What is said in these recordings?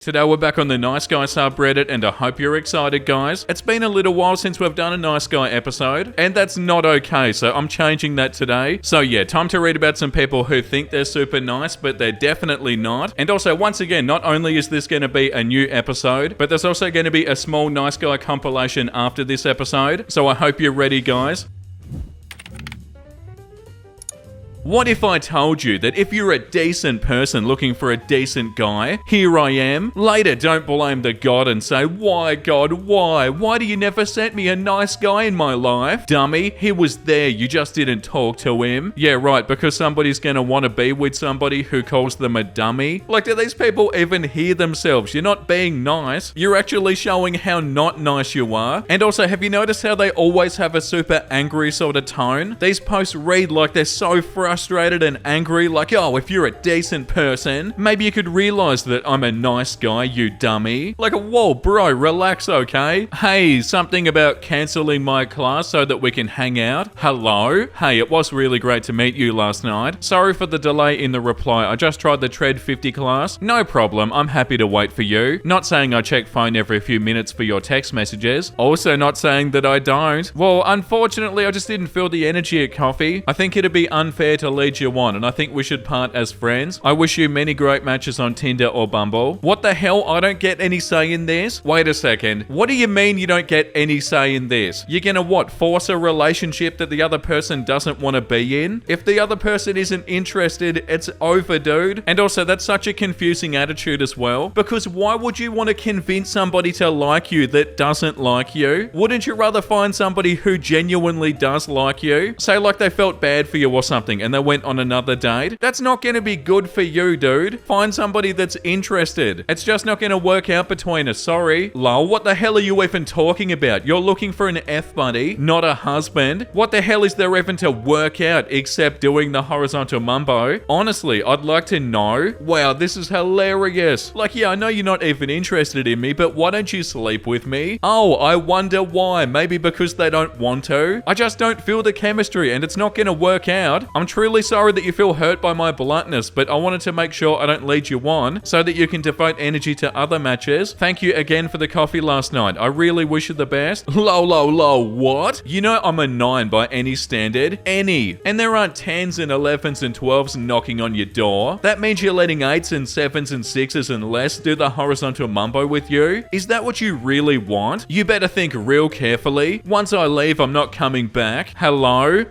Today we're back on the Nice Guy subreddit and I hope you're excited, guys. It's been a little while since we've done a Nice Guy episode and that's not okay, so I'm changing that today. So yeah, time to read about some people who think they're super nice but they're definitely not. And also, once again, not only is this going to be a new episode, but there's also going to be a small Nice Guy compilation after this episode. So I hope you're ready, guys. What if I told you that if you're a decent person looking for a decent guy, here I am? Later, don't blame the God and say, why God, why? Why do you never send me a nice guy in my life? Dummy, he was there, you just didn't talk to him. Yeah, right, because somebody's gonna want to be with somebody who calls them a dummy. Like, do these people even hear themselves? You're not being nice, you're actually showing how not nice you are. And also, have you noticed how they always have a super angry sort of tone? These posts read like they're so frustrated and angry, like, oh, if you're a decent person, maybe you could realize that I'm a nice guy, you dummy. Like, whoa, bro, relax, okay? Hey, something about cancelling my class so that we can hang out? Hello? Hey, it was really great to meet you last night. Sorry for the delay in the reply. I just tried the Tread 50 class. No problem, I'm happy to wait for you. Not saying I check phone every few minutes for your text messages. Also not saying that I don't. Well, unfortunately, I just didn't feel the energy at coffee. I think it'd be unfair to lead you on, and I think we should part as friends. I wish you many great matches on Tinder or Bumble. What the hell? I don't get any say in this? Wait a second. What do you mean you don't get any say in this? You're gonna what? Force a relationship that the other person doesn't want to be in? If the other person isn't interested, it's over, dude. And also, that's such a confusing attitude as well, because why would you want to convince somebody to like you that doesn't like you? Wouldn't you rather find somebody who genuinely does like you? Say like they felt bad for you or something and they went on another date. That's not going to be good for you, dude. Find somebody that's interested. It's just not going to work out between us, sorry. Lol, what the hell are you even talking about? You're looking for an F-buddy, not a husband. What the hell is there even to work out except doing the horizontal mumbo? Honestly, I'd like to know. Wow, this is hilarious. Like, yeah, I know you're not even interested in me, but why don't you sleep with me? Oh, I wonder why. Maybe because they don't want to. I just don't feel the chemistry and it's not going to work out. I'm truly sorry that you feel hurt by my bluntness, but I wanted to make sure I don't lead you on so that you can devote energy to other matches. Thank you again for the coffee last night. I really wish you the best. Lol, what? You know I'm a 9 by any standard. Any. And there aren't 10s and 11s and 12s knocking on your door. That means you're letting 8s and 7s and 6s and less do the horizontal mumbo with you? Is that what you really want? You better think real carefully. Once I leave, I'm not coming back. Hello?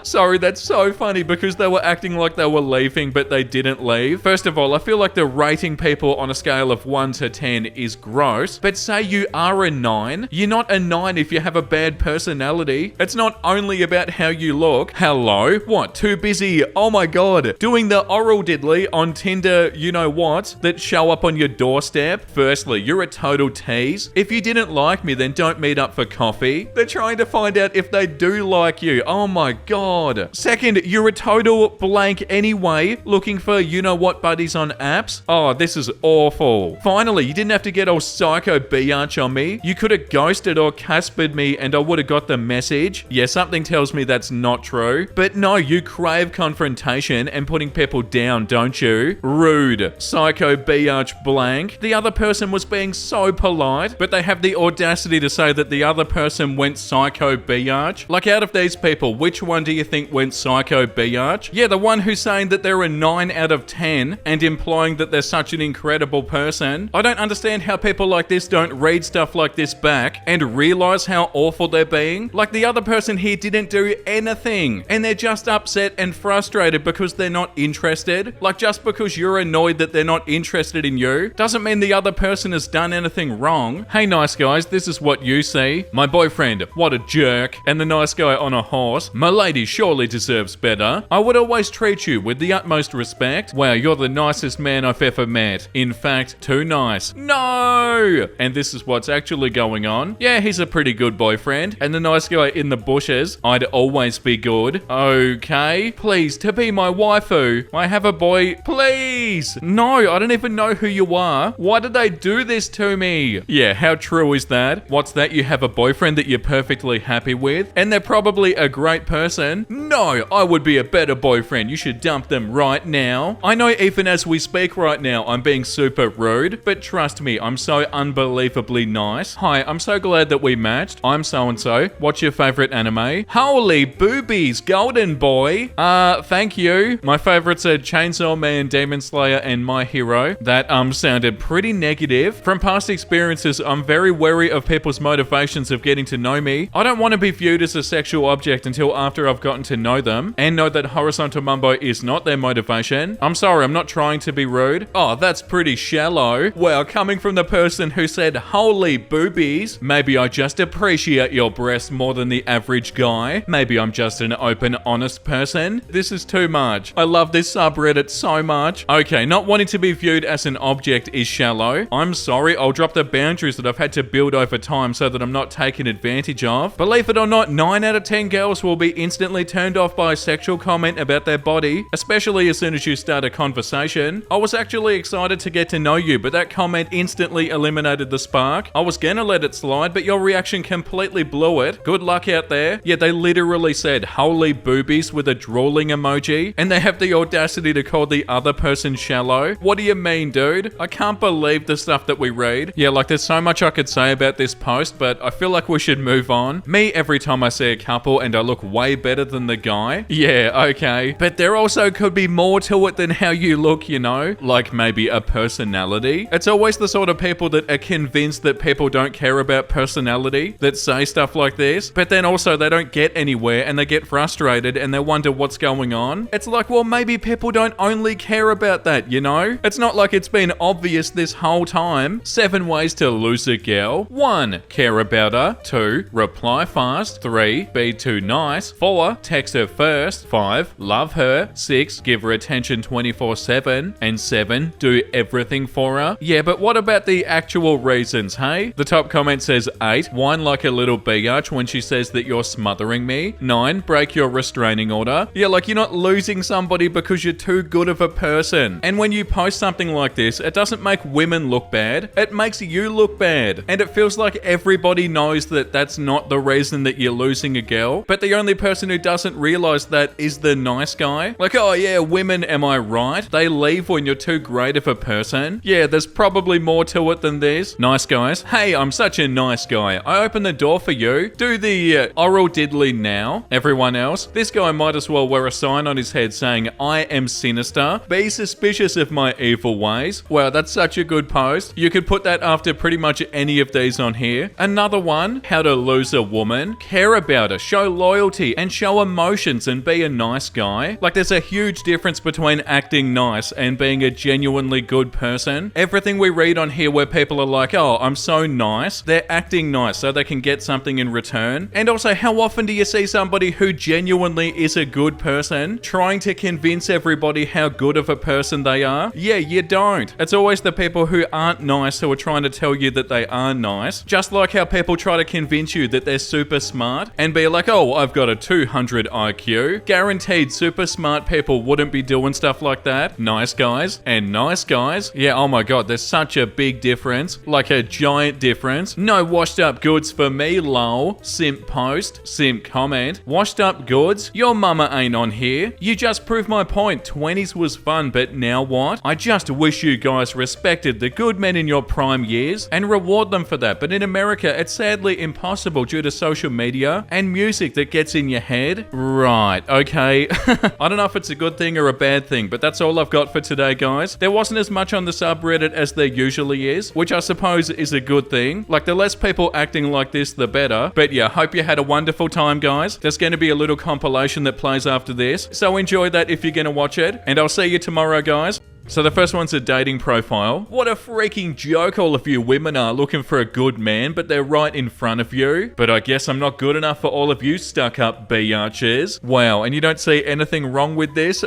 Sorry, that's so funny because they were acting like they were leaving, but they didn't leave. First of all, I feel like the rating people on a scale of 1 to 10 is gross, but say you are a 9. You're not a 9 if you have a bad personality. It's not only about how you look. Hello? What? Too busy? Oh my god. Doing the oral diddly on Tinder, you know what, that show up on your doorstep? Firstly, you're a total tease. If you didn't like me, then don't meet up for coffee. They're trying to find out if they do like you. Oh my god. Second, you're a total blank anyway, looking for you-know-what buddies on apps. Oh, this is awful. Finally, you didn't have to get all psycho biatch on me. You could have ghosted or caspered me and I would have got the message. Yeah, something tells me that's not true. But no, you crave confrontation and putting people down, don't you? Rude. Psycho biatch blank. The other person was being so polite, but they have the audacity to say that the other person went psycho biatch. Like, out of these people, which one do you think went psycho biatch? Yeah, the one who's saying that they're a 9 out of 10 and implying that they're such an incredible person. I don't understand how people like this don't read stuff like this back and realize how awful they're being. Like, the other person here didn't do anything and they're just upset and frustrated because they're not interested. Like, just because you're annoyed that they're not interested in you doesn't mean the other person has done anything wrong. Hey, nice guys, this is what you see. My boyfriend, what a jerk. And the nice guy on a horse. My lady surely deserves better. I would always treat you with the utmost respect. Wow, you're the nicest man I've ever met. In fact, too nice. No! And this is what's actually going on. Yeah, he's a pretty good boyfriend. And the nice guy in the bushes, I'd always be good. Okay, please, to be my waifu. I have a boy. Please! No, I don't even know who you are. Why did they do this to me? Yeah, how true is that? What's that? You have a boyfriend that you're perfectly happy with? And they're probably a great person? No, No, I would be a better boyfriend. You should dump them right now. I know even as we speak right now, I'm being super rude, but trust me, I'm so unbelievably nice. Hi, I'm so glad that we matched. I'm so-and-so. What's your favorite anime? Holy boobies, golden boy. Thank you. My favorites are Chainsaw Man, Demon Slayer, and My Hero. That, sounded pretty negative. From past experiences, I'm very wary of people's motivations of getting to know me. I don't want to be viewed as a sexual object until after I've gotten to know them, and know that horizontal mumbo is not their motivation. I'm sorry, I'm not trying to be rude. Oh, that's pretty shallow. Well, coming from the person who said, holy boobies, maybe I just appreciate your breasts more than the average guy. Maybe I'm just an open, honest person. This is too much. I love this subreddit so much. Okay, not wanting to be viewed as an object is shallow. I'm sorry, I'll drop the boundaries that I've had to build over time so that I'm not taken advantage of. Believe it or not, 9 out of 10 girls will be instantly turned off by a sexual comment about their body, especially as soon as you start a conversation. I was actually excited to get to know you, but that comment instantly eliminated the spark. I was gonna let it slide, but your reaction completely blew it. Good luck out there. Yeah, they literally said, holy boobies with a drooling emoji, and they have the audacity to call the other person shallow. What do you mean, dude? I can't believe the stuff that we read. Yeah, like there's so much I could say about this post, but I feel like we should move on. Me, every time I see a couple and I look way better than the guy. Yeah, okay. But there also could be more to it than how you look, you know? Like maybe a personality. It's always the sort of people that are convinced that people don't care about personality that say stuff like this, but then also they don't get anywhere and they get frustrated and they wonder what's going on. It's like, well, maybe people don't only care about that, you know? It's not like it's been obvious this whole time. 7 ways to lose a girl. 1. Care about her. 2. Reply fast. 3. Be too nice. 4. Text her first. 5. Love her. 6. Give her attention 24/7. And 7. Do everything for her. Yeah, but what about the actual reasons, hey? The top comment says 8. Whine like a little biatch when she says that you're smothering me. 9. Break your restraining order. Yeah, like you're not losing somebody because you're too good of a person. And when you post something like this, it doesn't make women look bad. It makes you look bad. And it feels like everybody knows that that's not the reason that you're losing a girl. But the only person who doesn't realize that is the nice guy. Like, oh yeah, women, am I right? They leave when you're too great of a person. Yeah, there's probably more to it than this. Nice guys. Hey, I'm such a nice guy. I opened the door for you. Do the oral diddly now. Everyone else, this guy might as well wear a sign on his head saying, I am sinister. Be suspicious of my evil ways. Wow, that's such a good post. You could put that after pretty much any of these on here. Another one, how to lose a woman. Care about her, show loyalty, and show emotions and be a nice guy. Like there's a huge difference between acting nice and being a genuinely good person. Everything we read on here where people are like, oh, I'm so nice, they're acting nice so they can get something in return. And also, how often do you see somebody who genuinely is a good person trying to convince everybody how good of a person they are? Yeah, you don't. It's always the people who aren't nice who are trying to tell you that they are nice. Just like how people try to convince you that they're super smart and be like, oh, I've got a 200 IQ. Guaranteed super smart people wouldn't be doing stuff like that. Nice guys and nice guys. Yeah, oh my god, there's such a big difference. Like a giant difference. No washed up goods for me, lol. Simp post, simp comment. Washed up goods? Your mama ain't on here. You just proved my point. 20s was fun, but now what? I just wish you guys respected the good men in your prime years and reward them for that. But in America, it's sadly impossible due to social media and music that gets in your head. Right, okay. I don't know if it's a good thing or a bad thing, but that's all I've got for today, guys. There wasn't as much on the subreddit as there usually is, which I suppose is a good thing. Like, the less people acting like this, the better. But yeah, hope you had a wonderful time, guys. There's going to be a little compilation that plays after this, so enjoy that if you're going to watch it. And I'll see you tomorrow, guys. So the first one's a dating profile. What a freaking joke all of you women are looking for a good man, but they're right in front of you. But I guess I'm not good enough for all of you stuck-up biatches. Wow, and you don't see anything wrong with this?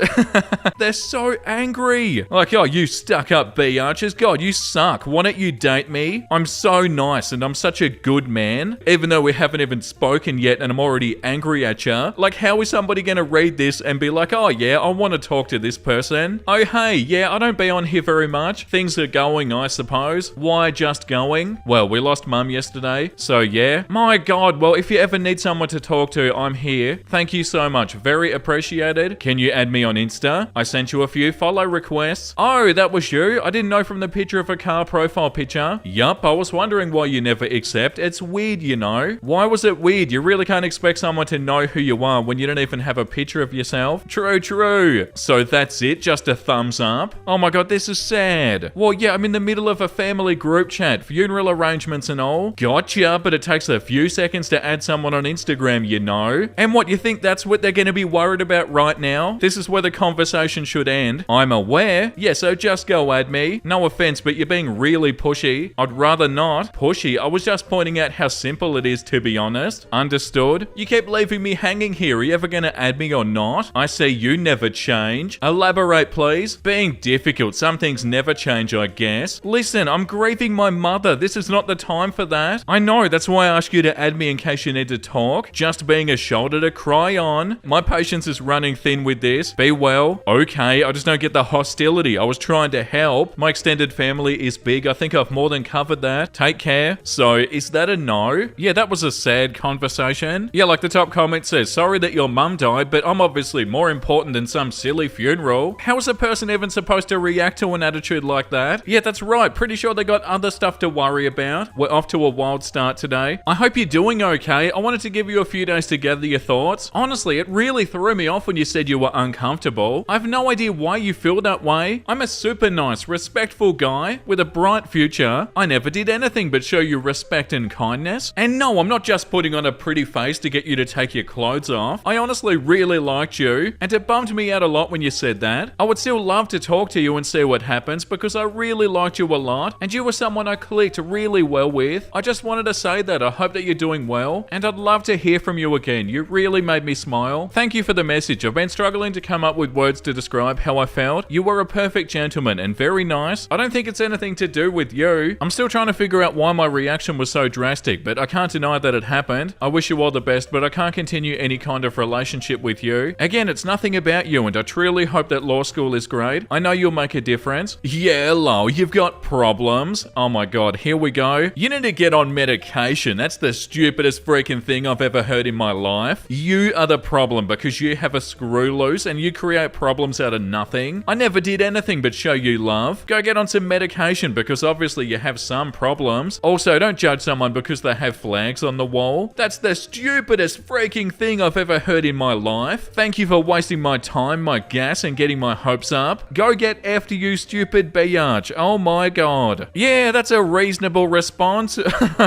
They're so angry. Like, oh, you stuck-up biatches. God, you suck. Why don't you date me? I'm so nice and I'm such a good man. Even though we haven't even spoken yet and I'm already angry at you. Like, how is somebody gonna read this and be like, oh yeah, I want to talk to this person? Oh hey, yeah, Yeah, I don't be on here very much. Things are going, I suppose. Why just going? Well, we lost Mum yesterday, so yeah. My God, well, if you ever need someone to talk to, I'm here. Thank you so much. Very appreciated. Can you add me on Insta? I sent you a few follow requests. Oh, that was you? I didn't know from the picture of a car profile picture. Yup, I was wondering why you never accept. It's weird, you know. Why was it weird? You really can't expect someone to know who you are when you don't even have a picture of yourself. True. So that's it? Just a thumbs up? Oh my God, this is sad. Well, yeah, I'm in the middle of a family group chat, funeral arrangements and all. Gotcha, but it takes a few seconds to add someone on Instagram, you know. And what, you think that's what they're going to be worried about right now? This is where the conversation should end. I'm aware. Yeah, so just go add me. No offense, but you're being really pushy. I'd rather not. Pushy? I was just pointing out how simple it is, to be honest. Understood? You keep leaving me hanging here. Are you ever going to add me or not? I say you never change. Elaborate, please. Being difficult. Some things never change, I guess. Listen, I'm grieving my mother. This is not the time for that. I know, that's why I ask you to add me in case you need to talk. Just being a shoulder to cry on. My patience is running thin with this. Be well. Okay, I just don't get the hostility. I was trying to help. My extended family is big. I think I've more than covered that. Take care. So, is that a no? Yeah, that was a sad conversation. Yeah, like the top comment says, sorry that your mum died, but I'm obviously more important than some silly funeral. How is a person even supposed to react to an attitude like that? Yeah, that's right. Pretty sure they got other stuff to worry about. We're off to a wild start today. I hope you're doing okay. I wanted to give you a few days to gather your thoughts. Honestly, it really threw me off when you said you were uncomfortable. I have no idea why you feel that way. I'm a super nice, respectful guy with a bright future. I never did anything but show you respect and kindness. And no, I'm not just putting on a pretty face to get you to take your clothes off. I honestly really liked you, and it bummed me out a lot when you said that. I would still love to talk to you and see what happens because I really liked you a lot, and you were someone I clicked really well with. I just wanted to say that. I hope that you're doing well, and I'd love to hear from you again. You really made me smile. Thank you for the message. I've been struggling to come up with words to describe how I felt. You were a perfect gentleman and very nice. I don't think it's anything to do with you. I'm still trying to figure out why my reaction was so drastic, but I can't deny that it happened. I wish you all the best, but I can't continue any kind of relationship with you. Again, it's nothing about you, and I truly hope that law school is great. I know you'll make a difference. Yeah, lol, you've got problems. Oh my God, here we go. You need to get on medication. That's the stupidest freaking thing I've ever heard in my life. You are the problem because you have a screw loose and you create problems out of nothing. I never did anything but show you love. Go get on some medication because obviously you have some problems. Also, don't judge someone because they have flags on the wall. That's the stupidest freaking thing I've ever heard in my life. Thank you for wasting my time, my gas, and getting my hopes up. Go get after you, stupid biatch. Oh my God. Yeah, that's a reasonable response.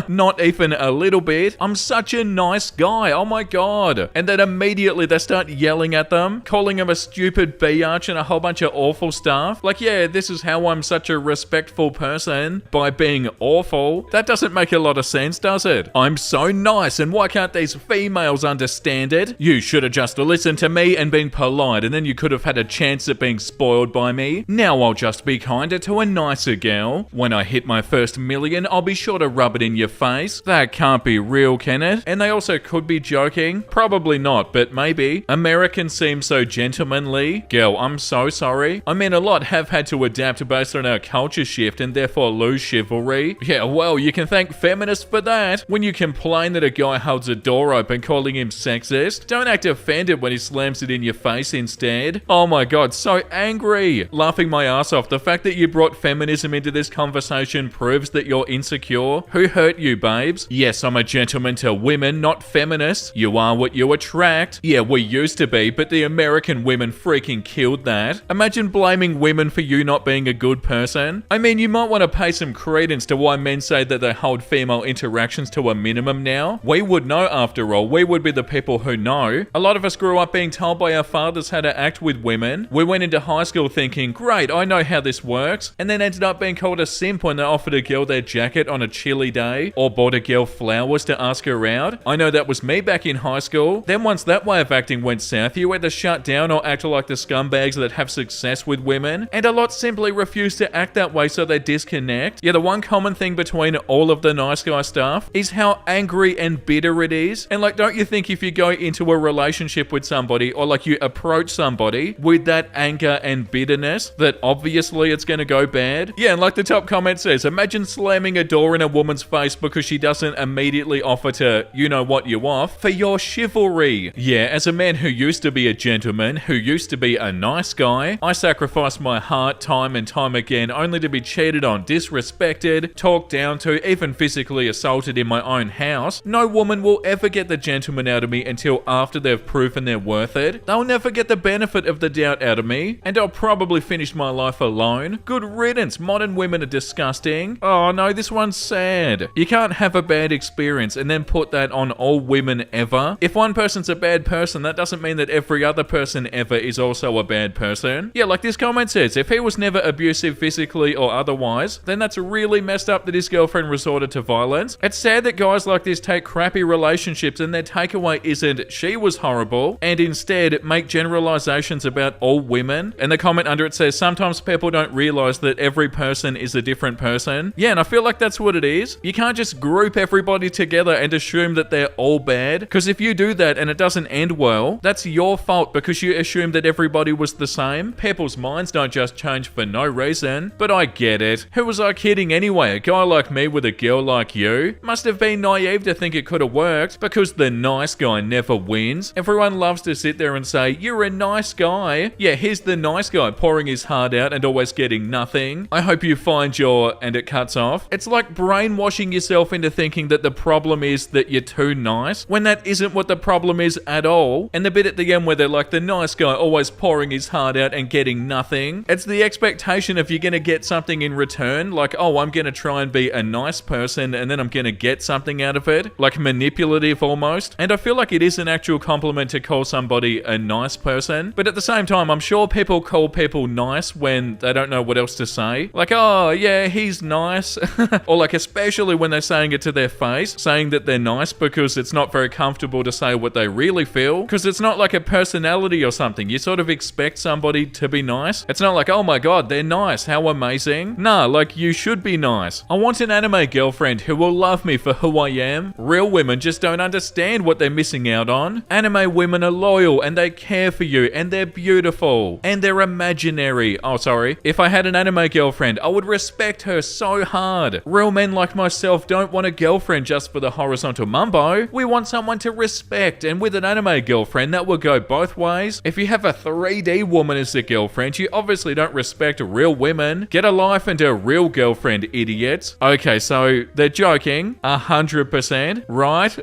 Not even a little bit. I'm such a nice guy. Oh my God. And then immediately they start yelling at them, calling him a stupid biatch and a whole bunch of awful stuff. Like, yeah, this is how I'm such a respectful person, by being awful. That doesn't make a lot of sense, does it? I'm so nice, and why can't these females understand it? You should have just listened to me and been polite, and then you could have had a chance at being spoiled by me. Now I'll just be kinder to a nicer girl. When I hit my first million, I'll be sure to rub it in your face. That can't be real, can it? And they also could be joking. Probably not, but maybe. Americans seem so gentlemanly. Girl, I'm so sorry. I mean, a lot have had to adapt based on our culture shift and therefore lose chivalry. Yeah, well, you can thank feminists for that. When you complain that a guy holds a door open calling him sexist, don't act offended when he slams it in your face instead. Oh my God, so angry. Laughing my ass off. The fact that you brought feminism into this conversation proves that you're insecure. Who hurt you, babes? Yes, I'm a gentleman to women, not feminists. You are what you attract. Yeah, we used to be, but the American women freaking killed that. Imagine blaming women for you not being a good person. I mean, you might want to pay some credence to why men say that they hold female interactions to a minimum now. We would know after all. We would be the people who know. A lot of us grew up being told by our fathers how to act with women. We went into high school thinking, great, I know how this works, and then ended up being called a simp when they offered a girl their jacket on a chilly day, or bought a girl flowers to ask her out. I know that was me back in high school. Then once that way of acting went south, you either shut down or act like the scumbags that have success with women, and a lot simply refuse to act that way, so they disconnect. Yeah, the one common thing between all of the nice guy stuff is how angry and bitter it is. And like, don't you think if you go into a relationship with somebody, or like you approach somebody with that anger and bitterness, nice that obviously it's gonna go bad? Yeah, and like the top comment says, imagine slamming a door in a woman's face because she doesn't immediately offer to, you know what you off, for your chivalry. Yeah, as a man who used to be a gentleman, who used to be a nice guy, I sacrificed my heart time and time again only to be cheated on, disrespected, talked down to, even physically assaulted in my own house. No woman will ever get the gentleman out of me until after they've proven they're worth it. They'll never get the benefit of the doubt out of me, and I'll probably finish my life alone. Good riddance, modern women are disgusting. Oh no, this one's sad. You can't have a bad experience and then put that on all women ever. If one person's a bad person, that doesn't mean that every other person ever is also a bad person. Yeah, like this comment says, if he was never abusive physically or otherwise, then that's really messed up that his girlfriend resorted to violence. It's sad that guys like this take crappy relationships and their takeaway isn't she was horrible, and instead make generalizations about all women. And the comment under it says, sometimes people don't realize that every person is a different person. Yeah, and I feel like that's what it is. You can't just group everybody together and assume that they're all bad, because if you do that and it doesn't end well, that's your fault because you assume that everybody was the same. People's minds don't just change for no reason. But I get it. Who was I kidding anyway? A guy like me with a girl like you? Must have been naive to think it could have worked, because the nice guy never wins. Everyone loves to sit there and say, you're a nice guy. Yeah, here's the nice guy pouring his heart out and always getting nothing. I hope you find your... and it cuts off. It's like brainwashing yourself into thinking that the problem is that you're too nice, when that isn't what the problem is at all. And the bit at the end where they're like, the nice guy always pouring his heart out and getting nothing. It's the expectation of you're going to get something in return. Like, oh, I'm going to try and be a nice person and then I'm going to get something out of it. Like manipulative almost. And I feel like it is an actual compliment to call somebody a nice person. But at the same time, I'm sure people call people nice when they don't know what else to say. Like, oh, yeah, he's nice. Or like, especially when they're saying it to their face, saying that they're nice because it's not very comfortable to say what they really feel. Because it's not like a personality or something. You sort of expect somebody to be nice. It's not like, oh my god, they're nice. How amazing. Nah, like, you should be nice. I want an anime girlfriend who will love me for who I am. Real women just don't understand what they're missing out on. Anime women are loyal and they care for you and they're beautiful and they're imaginary. Oh, sorry. If I had an anime girlfriend, I would respect her so hard. Real men like myself don't want a girlfriend just for the horizontal mumbo. We want someone to respect, and with an anime girlfriend, that will go both ways. If you have a 3D woman as a girlfriend, you obviously don't respect real women. Get a life and a real girlfriend, idiots. Okay, so they're joking. 100%, right?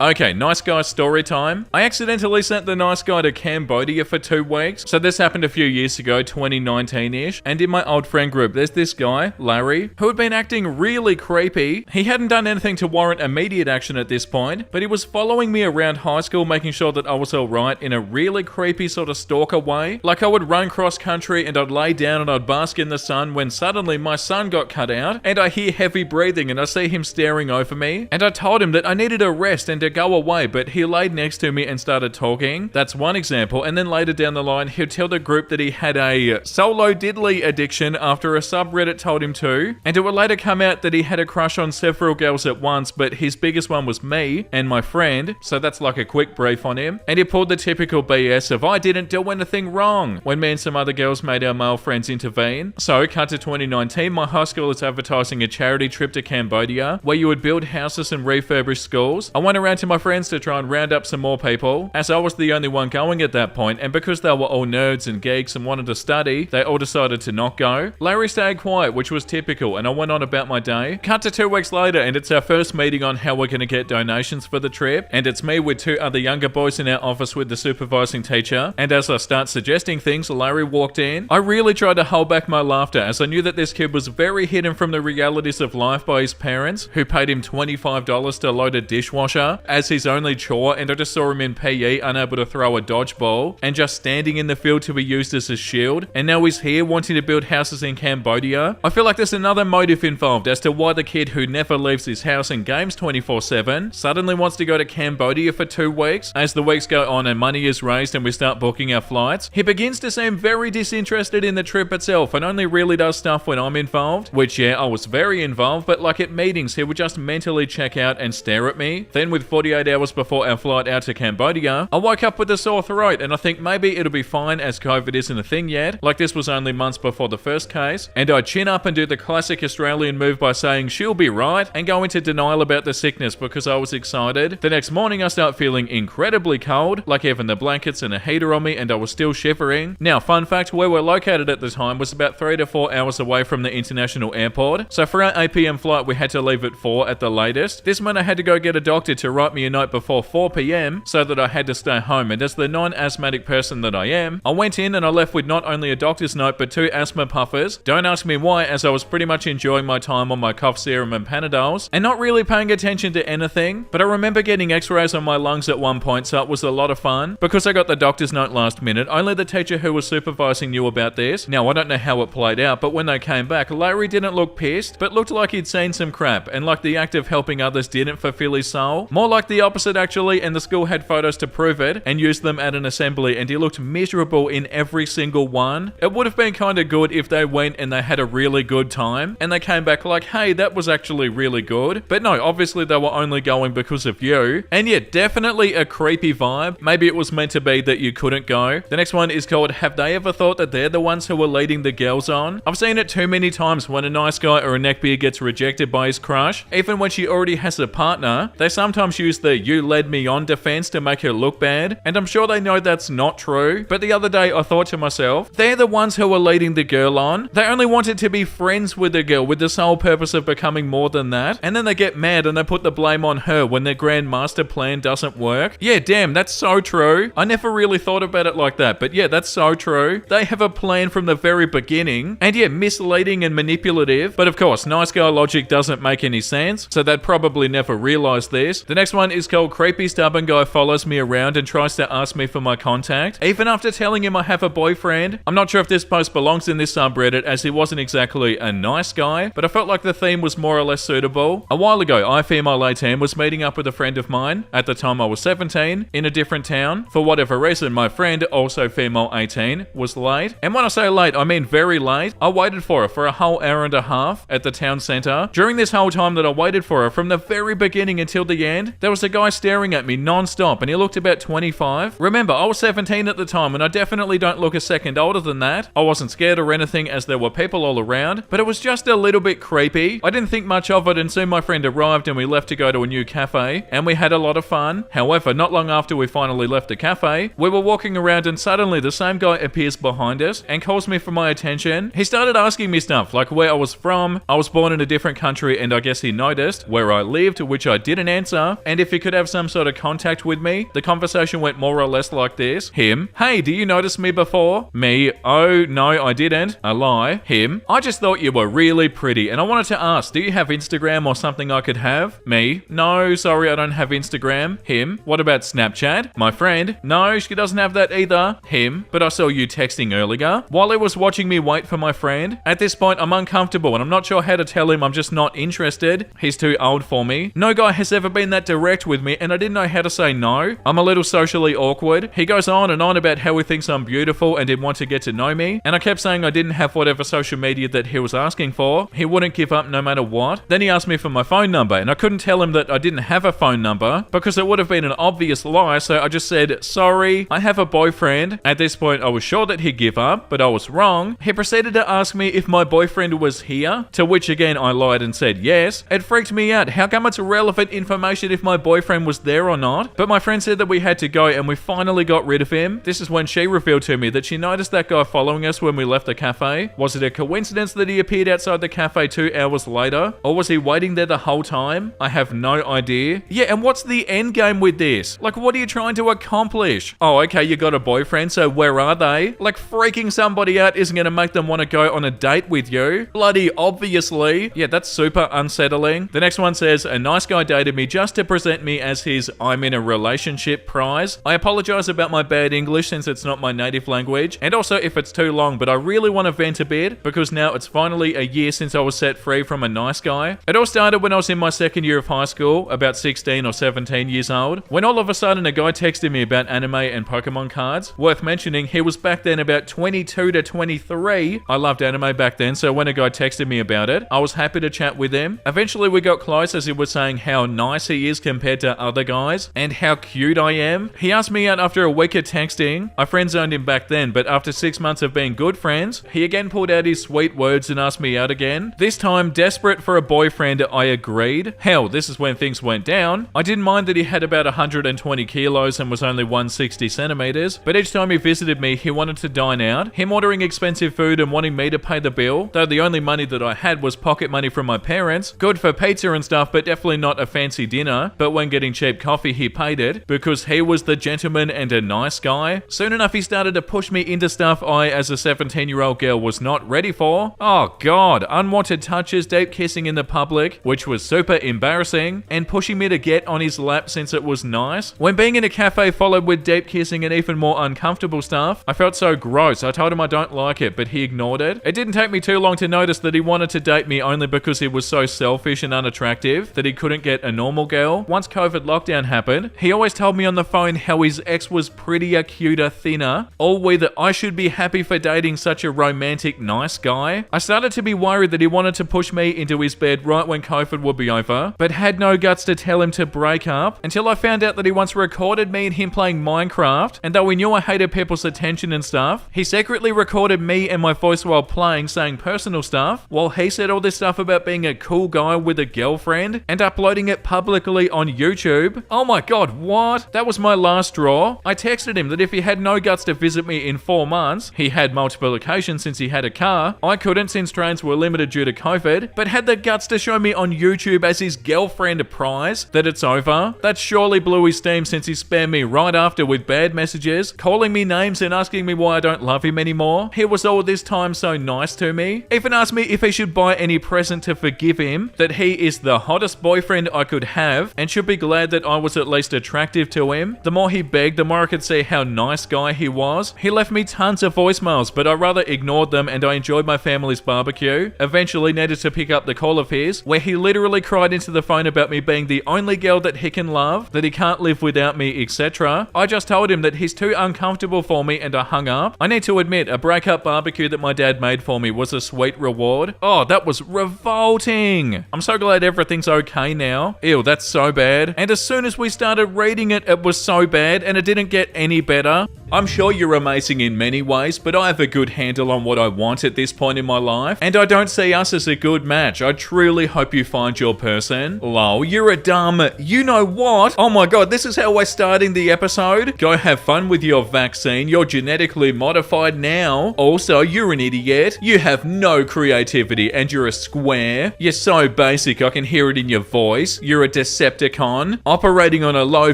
Okay, nice guy story time. I accidentally sent the nice guy to Cambodia for 2 weeks. So this happened a few years ago, 2019-ish. And in my old friend group, there's this guy, Larry, who had been acting really creepy. He hadn't done anything to warrant immediate action at this point, but he was following me around high school, making sure that I was alright in a really creepy sort of stalker way. Like I would run cross country and I'd lay down and I'd bask in the sun when suddenly my sun got cut out and I hear heavy breathing and I see him staring over me. And I told him that I needed a rest and to go away, but he laid next to me and started talking. That's one example. And then later down the line, he'd tell the group that he had a solo diddly addiction after a subreddit told him to. And it would later come out that he had a crush on several girls at once, but his biggest one was me and my friend. So that's like a quick brief on him. And he pulled the typical BS of I didn't do anything wrong when me and some other girls made our male friends intervene. So cut to 2019, my high school is advertising a charity trip to Cambodia where you would build houses and refurbish schools. I went around to my friends to try and round up some more people, as I was the only one going at that point, and because they were all nerds and geeks and wanted to study, they all decided to not go. Larry stayed quiet, which was typical, and I went on about my day. Cut to 2 weeks later, and it's our first meeting on how we're going to get donations for the trip, and it's me with 2 other younger boys in our office with the supervising teacher, and as I start suggesting things, Larry walked in. I really tried to hold back my laughter, as I knew that this kid was very hidden from the realities of life by his parents, who paid him $25 to load a dishwasher as his only chore, and I just saw him in PE unable to throw a dodgeball and just standing in the field to be used as a shield, and now he's here wanting to build houses in Cambodia. I feel like there's another motive involved as to why the kid who never leaves his house and games 24/7 suddenly wants to go to Cambodia for 2 weeks. As the weeks go on and money is raised and we start booking our flights, he begins to seem very disinterested in the trip itself and only really does stuff when I'm involved, which yeah, I was very involved, but like at meetings he would just mentally check out and stare at me. Then with 48 hours before our flight out to Cambodia, I woke up with a sore throat and I think maybe it'll be fine as COVID isn't a thing yet. bad, like this was only months before the first case, and I'd chin up and do the classic Australian move by saying she'll be right and go into denial about the sickness because I was excited. The next morning I start feeling incredibly cold, like even the blankets and a heater on me, and I was still shivering. Now, fun fact, where we're located at the time was about 3 to 4 hours away from the international airport, so for our 8 p.m. flight we had to leave at 4 at the latest. This meant I had to go get a doctor to write me a note before 4 p.m. so that I had to stay home, and as the non-asthmatic person that I am, I went in and I left with not only a doctor's note but 2 asthma puffers. Don't ask me why, as I was pretty much enjoying my time on my cough serum and Panadols and not really paying attention to anything, but I remember getting x-rays on my lungs at one point, so it was a lot of fun. Because I got the doctor's note last minute, only the teacher who was supervising knew about this. Now, I don't know how it played out, but when they came back, Larry didn't look pissed, but looked like he'd seen some crap, and like the act of helping others didn't fulfill his soul. More like the opposite actually, and the school had photos to prove it, and used them at an assembly, and he looked miserable in every single one. It would have been kinda good if they went and they had a really good time, and they came back like, hey, that was actually really good. But no, obviously they were only going because of you. And yeah, definitely a creepy vibe. Maybe it was meant to be that you couldn't go. The next one is called, have they ever thought that they're the ones who were leading the girls on? I've seen it too many times when a nice guy or a neckbeard gets rejected by his crush. Even when she already has a partner, they sometimes use the you led me on defense to make her look bad. And I'm sure they know that's not true. But the other day I thought to myself, they're the ones who are leading the girl on. They only wanted to be friends with the girl with the sole purpose of becoming more than that. And then they get mad and they put the blame on her when their grand master plan doesn't work. Yeah, damn, that's so true. I never really thought about it like that, but yeah, that's so true. They have a plan from the very beginning, and yeah, misleading and manipulative. But of course, nice guy logic doesn't make any sense, so they'd probably never realize this. The next one is called creepy stubborn guy follows me around and tries to ask me for my contact, even after telling him I have a boyfriend. I'm not sure if this post belongs in this subreddit, as he wasn't exactly a nice guy, but I felt like the theme was more or less suitable. A while ago, I, female 18, was meeting up with a friend of mine. At the time I was 17, in a different town. For whatever reason, my friend, also female 18, was late. And when I say late, I mean very late. I waited for her for a whole hour and a half at the town centre. During this whole time that I waited for her, from the very beginning until the end, there was a guy staring at me non-stop, and he looked about 25. Remember, I was 17 at the time, and I definitely don't look a second older than that. I wasn't scared or anything, as there were people all around, but it was just a little bit creepy. I didn't think much of it, and soon my friend arrived and we left to go to a new cafe, and we had a lot of fun. However, not long after we finally left the cafe, we were walking around and suddenly the same guy appears behind us and calls me for my attention. He started asking me stuff like where I was from. I was born in a different country, and I guess he noticed where I lived, which I didn't answer, and if he could have some sort of contact with me. The conversation went more or less like this. Him: hey, do you notice me before? Me: oh, no, I didn't. A lie. Him: I just thought you were really pretty, and I wanted to ask, do you have Instagram or something I could have? Me: no, sorry, I don't have Instagram. Him: what about Snapchat? My friend: no, she doesn't have that either. Him: but I saw you texting earlier. While he was watching me wait for my friend. At this point, I'm uncomfortable, and I'm not sure how to tell him I'm just not interested. He's too old for me. No guy has ever been that direct with me, and I didn't know how to say no. I'm a little socially awkward. He goes on and on about how he thinks I'm beautiful and didn't want to get to know me, and I kept saying I didn't have whatever social media that he was asking for. He wouldn't give up no matter what. Then he asked me for my phone number, and I couldn't tell him that I didn't have a phone number because it would have been an obvious lie, so I just said, sorry, I have a boyfriend. At this point, I was sure that he'd give up, but I was wrong. He proceeded to ask me if my boyfriend was here, to which again I lied and said yes. It freaked me out. How come it's relevant information if my boyfriend was there or not? But my friend said that we had to go, and we finally got rid of him. This is when she revealed to me that she noticed that guy following us when we left the cafe. Was it a coincidence that he appeared outside the cafe 2 hours later? Or was he waiting there the whole time? I have no idea. Yeah, and what's the end game with this? Like, what are you trying to accomplish? Oh, okay, you got a boyfriend, so where are they? Like, freaking somebody out isn't gonna make them want to go on a date with you. Bloody obviously. Yeah, that's super unsettling. The next one says, a nice guy dated me just to present me as his I'm in a relationship prize. I apologize about my bad English since it's not my native language, and also if it's too long, but I really want to vent a bit because now it's finally a year since I was set free from a nice guy. It all started when I was in my second year of high school, about 16 or 17 years old, when all of a sudden a guy texted me about anime and Pokemon cards. Worth mentioning, he was back then about 22 to 23. I loved anime back then, so when a guy texted me about it, I was happy to chat with him. Eventually we got close as he was saying how nice he is compared to other guys and how cute I am. He asked me out after a week of texting. I friend zoned him back then, but after 6 months of being good friends, he again pulled out his sweet words and asked me out again. This time, desperate for a boyfriend, I agreed. Hell, this is when things went down. I didn't mind that he had about 120 kilos and was only 160 centimeters, but each time he visited me, he wanted to dine out. Him ordering expensive food and wanting me to pay the bill, though the only money that I had was pocket money from my parents. Good for pizza and stuff, but definitely not a fancy dinner. But when getting cheap coffee, he paid it because he was the gentleman and a nice guy. Soon enough, he started to push me into stuff I, as a 17-year-old girl, was not ready for. Oh god, unwanted touches, deep kissing in the public, which was super embarrassing, and pushing me to get on his lap since it was nice. When being in a cafe followed with deep kissing and even more uncomfortable stuff, I felt so gross. I told him I don't like it, but he ignored it. It didn't take me too long to notice that he wanted to date me only because he was so selfish and unattractive that he couldn't get a normal girl. Once COVID lockdown happened, he always told me on the phone how his ex was prettier, cuter, thinner, all that I should be happy for dating such a romantic, nice guy. I started to be worried that he wanted to push me into his bed right when COVID would be over, but had no guts to tell him to break up, until I found out that he once recorded me and him playing Minecraft, and though we knew I hated people's attention and stuff, he secretly recorded me and my voice while playing, saying personal stuff, while he said all this stuff about being a cool guy with a girlfriend, and uploading it publicly on YouTube. Oh my god, what? That was my last straw. I texted him that if he had no guts to visit me in 4 months, he had multiple occasions since he had a car, I couldn't since trains were limited due to COVID, but had the guts to show me on YouTube as his girlfriend prize that it's over. That surely blew his steam since he spammed me right after with bad messages, calling me names and asking me why I don't love him anymore. He was all this time so nice to me. Even asked me if he should buy any present to forgive him, that he is the hottest boyfriend I could have and should be glad that I was at least attractive to him. The more he begged, the more I could see how nice guy he was. He left me tons of voicemails, but I rather ignored them and I enjoyed my family's barbecue. Eventually needed to pick up the call of his, where he literally cried into the phone about me being the only girl that he can love, that he can't live without me, etc. I just told him that he's too uncomfortable for me and I hung up. I need to admit, a breakup barbecue that my dad made for me was a sweet reward. Oh, that was revolting. I'm so glad everything's okay now. Ew, that's so bad. And as soon as we started reading it, it was so bad and it didn't get any better. I'm sure you're amazing in many ways, but I have a good handle on what I want at this point in my life, and I don't see us as a good match. I truly hope you find your person. Lol, you're a dumb... You know what? Oh my god, this is how we're starting the episode? Go have fun with your vaccine. You're genetically modified now. Also, you're an idiot. You have no creativity and you're a square. You're so basic, I can hear it in your voice. You're a Decepticon, operating on a low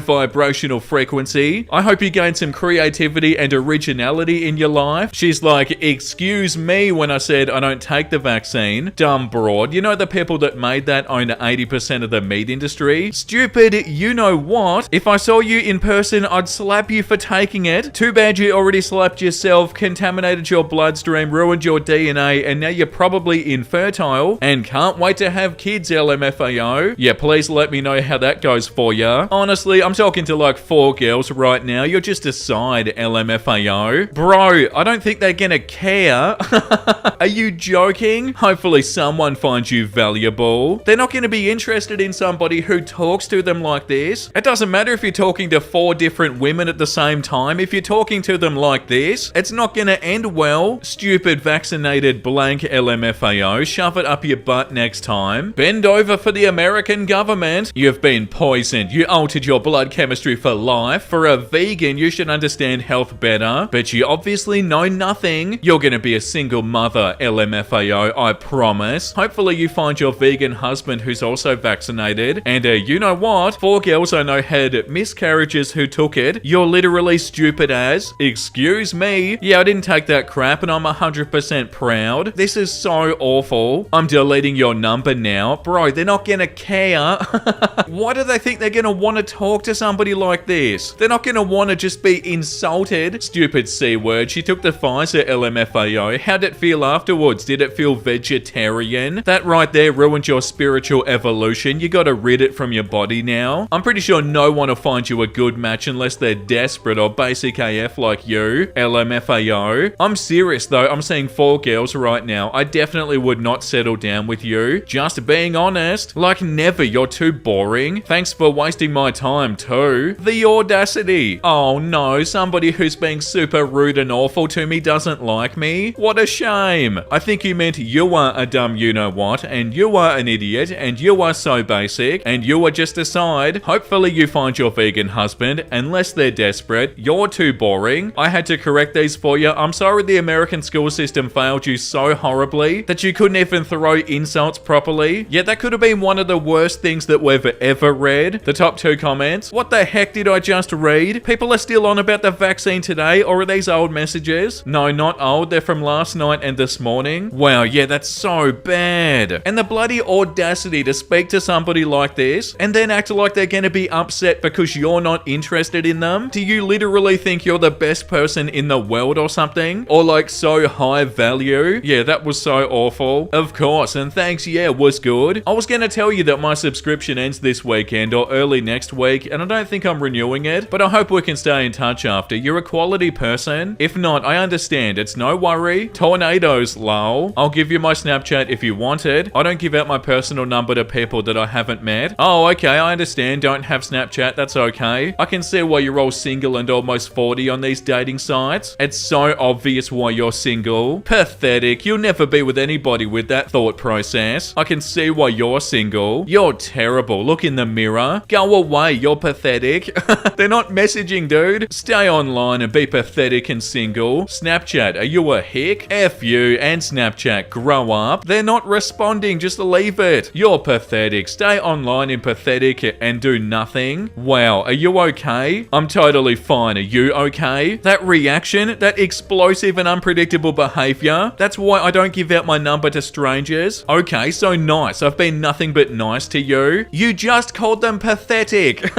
vibrational frequency. I hope you gain some creativity and originality in your life. She's like, excuse me when I said I don't take the vaccine. Dumb broad. You know the people that made that own 80% of the meat industry? Stupid, you know what? If I saw you in person, I'd slap you for taking it. Too bad you already slapped yourself, contaminated your bloodstream, ruined your DNA, and now you're probably infertile and can't wait to have kids, LMFAO. Yeah, please let me know how that goes for ya. Honestly, I'm talking to like 4 girls right now. You're just a side, LMFAO. Bro, I don't think they're gonna care. Are you joking? Hopefully someone finds you valuable. They're not gonna be interested in somebody who talks to them like this. It doesn't matter if you're talking to 4 different women at the same time. If you're talking to them like this, it's not gonna end well. Stupid vaccinated blank LMFAO. Shove it up your butt next time. Bend over for the American government. You've been poisoned. You altered your blood chemistry for life. For a vegan, you should understand health better, but you obviously know nothing. You're gonna be a single mother, LMFAO, I promise. Hopefully you find your vegan husband who's also vaccinated, and you know what? 4 girls I know had miscarriages who took it. You're literally stupid as. Excuse me. Yeah, I didn't take that crap and I'm 100% proud. This is so awful. I'm deleting your number now. Bro, they're not gonna care. Why do they think they're gonna want to talk to somebody like this? They're not gonna want to just be insulted. Stupid C word. She took the Pfizer, LMFAO. How'd it feel afterwards? Did it feel vegetarian? That right there ruined your spiritual evolution. You gotta rid it from your body now. I'm pretty sure no one will find you a good match unless they're desperate or basic AF like you, LMFAO. I'm serious though. I'm seeing 4 girls right now. I definitely would not settle down with you. Just being honest. Like never. You're too boring. Thanks for wasting my time too. The audacity. Oh no, somebody who's being super rude and awful to me doesn't like me? What a shame. I think you meant you are a dumb you-know-what, and you are an idiot, and you are so basic, and you are just a side. Hopefully you find your vegan husband, unless they're desperate. You're too boring. I had to correct these for you. I'm sorry the American school system failed you so horribly that you couldn't even throw insults properly. Yeah, that could have been one of the worst things that we've ever read. The top 2 comments. What the heck did I just read? People are still on about the vaccine today, or are these old messages? No, not old. They're from last night and this morning. Wow, yeah, that's so bad. And the bloody audacity to speak to somebody like this and then act like they're gonna be upset because you're not interested in them. Do you literally think you're the best person in the world or something? Or like so high value? Yeah, that was so awful. Of course, and thanks, yeah, was good. I was gonna tell you that my subscription ends this weekend or early next week, and I don't think I'm renewing it, but I hope we can stay in touch after. You're a quality person. If not, I understand. It's no worry. Tornadoes, lol. I'll give you my Snapchat if you want it. I don't give out my personal number to people that I haven't met. Oh, okay, I understand. Don't have Snapchat. That's okay. I can see why you're all single and almost 40 on these dating sites. It's so obvious why you're single. Pathetic. You'll never be with anybody with that thought process. I can see why you're single. You're terrible. Look in the mirror. Go away. You're pathetic. They're not messaging, dude. Stay online and be pathetic and single. Snapchat, are you a hick? F you and Snapchat. Grow up. They're not responding. Just leave it. You're pathetic. Stay online and pathetic and do nothing. Wow. Are you okay? I'm totally fine. Are you okay? That reaction, that explosive and unpredictable behavior, that's why I don't give out my number to strangers. Okay, so nice. I've been nothing but nice to you. You just called them pathetic.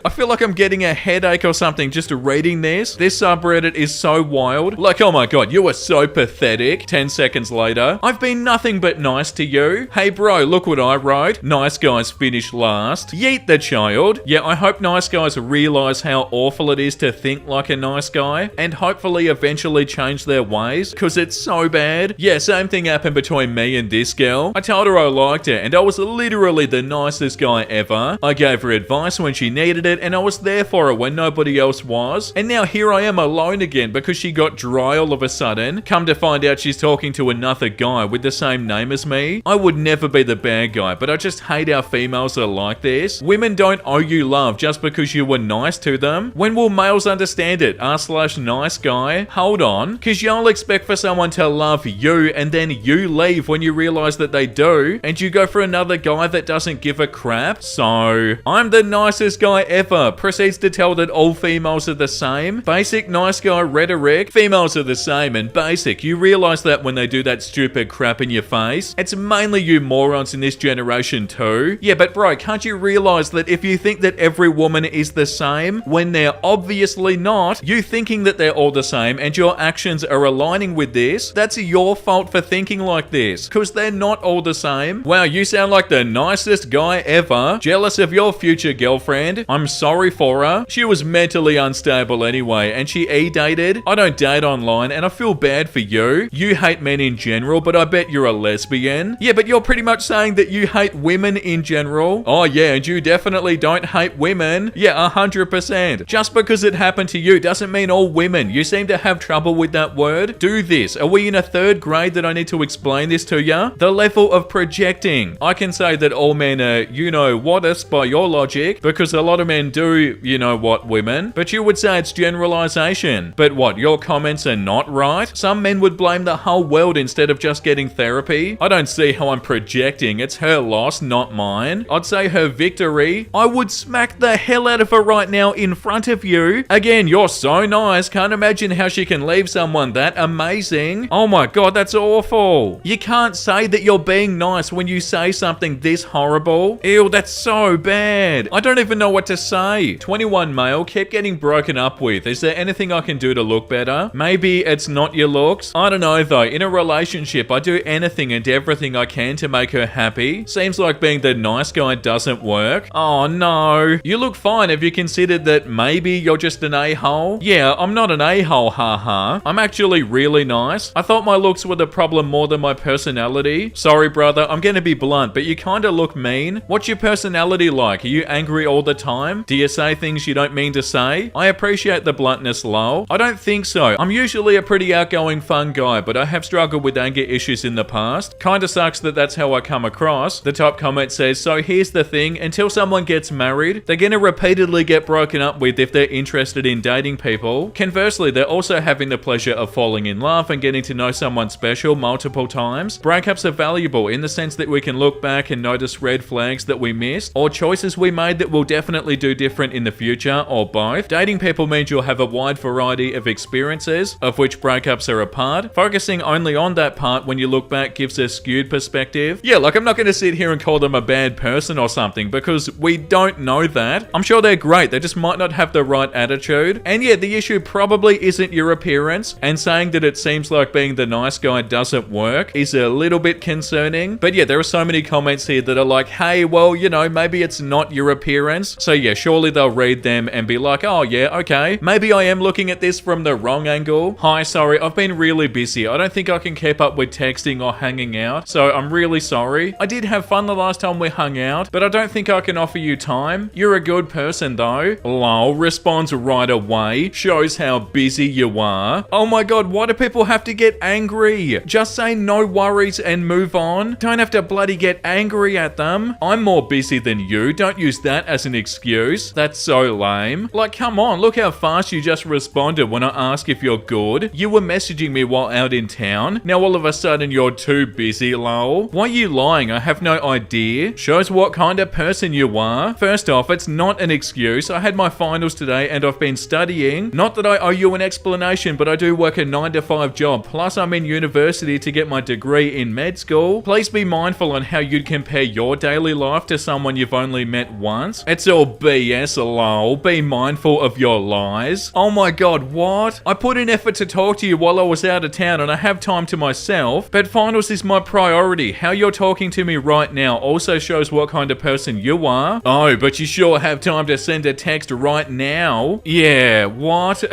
I feel like I'm getting a headache or something just reading this. This subreddit is so wild. Like, oh my god, you are so pathetic. 10 seconds later, I've been nothing but nice to you. Hey bro, look what I wrote. Nice guys finish last. Yeet the child. Yeah, I hope nice guys realize how awful it is to think like a nice guy and hopefully eventually change their ways, because it's so bad. Yeah, same thing happened between me and this girl. I told her I liked her and I was literally the nicest guy ever. I gave her advice when she needed it and I was there for her when nobody else was. And now here I am alone again because she got dry all of a sudden. Come to find out she's talking to another guy with the same name as me. I would never be the bad guy, but I just hate how females are like this. Women don't owe you love just because you were nice to them. When will males understand it? r/nice guy. Hold on, because y'all expect for someone to love you and then you leave when you realize that they do, and you go for another guy that doesn't give a crap. So, I'm the nicest guy ever. Proceeds to tell that all females are the same. Basic nice guy rhetoric. Females are the same and basic. You realize that when they do that stupid crap in your face. It's mainly you morons in this generation too. Yeah, but bro, can't you realize that if you think that every woman is the same when they're obviously not, you thinking that they're all the same and your actions are aligning with this, that's your fault for thinking like this, because they're not all the same. Wow, you sound like the nicest guy ever. Jealous of your future girlfriend. I'm sorry for her. She was mentally unstable anyway and she e-dated. I don't date online and I feel bad for you. You hate men in general, but I bet you're a lesbian. Yeah, but you're pretty much saying that you hate women in general. Oh yeah, and you definitely don't hate women. Yeah, 100%. Just because it happened to you doesn't mean all women. You seem to have trouble with that word. Do this. Are we in a 3rd grade that I need to explain this to you? The level of projecting. I can say that all men are, you know what-us by your logic, because a lot of men do, you know what, women. But you would say it's generalization. But what, your comments are not right? Some men would blame the whole world instead of just getting therapy. I don't see how I'm projecting. It's her loss, not mine. I'd say her victory. I would smack the hell out of her right now in front of you. Again, you're so nice. Can't imagine how she can leave someone that amazing. Oh my god, that's awful. You can't say that you're being nice when you say something this horrible. Ew, that's so bad. I don't even know what to say. 21 male, kept getting broken up with. Is there anything I can do to look better? Maybe it's not your looks. I don't know though. In a relationship, I do anything and everything I can to make her happy. Seems like being the nice guy doesn't work. Oh no. You look fine. Have you considered that maybe you're just an a-hole? Yeah, I'm not an a-hole, haha. I'm actually really nice. I thought my looks were the problem more than my personality. Sorry, brother. I'm gonna be blunt, but you kinda look mean. What's your personality like? Are you angry all the time? Do you say things you don't mean to say? I appreciate the bluntness, lol. I don't think think so. I'm usually a pretty outgoing, fun guy, but I have struggled with anger issues in the past. Kinda sucks that that's how I come across. The top comment says, so here's the thing, until someone gets married, they're gonna repeatedly get broken up with if they're interested in dating people. Conversely, they're also having the pleasure of falling in love and getting to know someone special multiple times. Breakups are valuable in the sense that we can look back and notice red flags that we missed, or choices we made that we'll definitely do different in the future, or both. Dating people means you'll have a wide variety of experiences, of which breakups are a part. Focusing only on that part when you look back gives a skewed perspective. Yeah, like I'm not going to sit here and call them a bad person or something, because we don't know that. I'm sure they're great, they just might not have the right attitude. And yeah, the issue probably isn't your appearance, and saying that it seems like being the nice guy doesn't work is a little bit concerning. But yeah, there are so many comments here that are like, hey, well, you know, maybe it's not your appearance. So yeah, surely they'll read them and be like, oh yeah, okay, maybe I am looking at this from the wrong angle. Hi, sorry, I've been really busy. I don't think I can keep up with texting or hanging out, so I'm really sorry. I did have fun the last time we hung out, but I don't think I can offer you time. You're a good person though. Lol, responds right away. Shows how busy you are. Oh my god, why do people have to get angry? Just say no worries and move on. Don't have to bloody get angry at them. I'm more busy than you. Don't use that as an excuse. That's so lame. Like, come on, look how fast you just responded when I asked if you're good. You were messaging me while out in town. Now all of a sudden you're too busy, lol. Why are you lying? I have no idea. Shows what kind of person you are. First off, it's not an excuse. I had my finals today and I've been studying. Not that I owe you an explanation, but I do work a 9-to-5 job. Plus I'm in university to get my degree in med school. Please be mindful on how you'd compare your daily life to someone you've only met once. It's all BS, lol. Be mindful of your lies. Oh my god, what? I put in effort to talk to you while I was out of town and I have time to myself, but finals is my priority. How you're talking to me right now also shows what kind of person you are. Oh, but you sure have time to send a text right now. Yeah, what?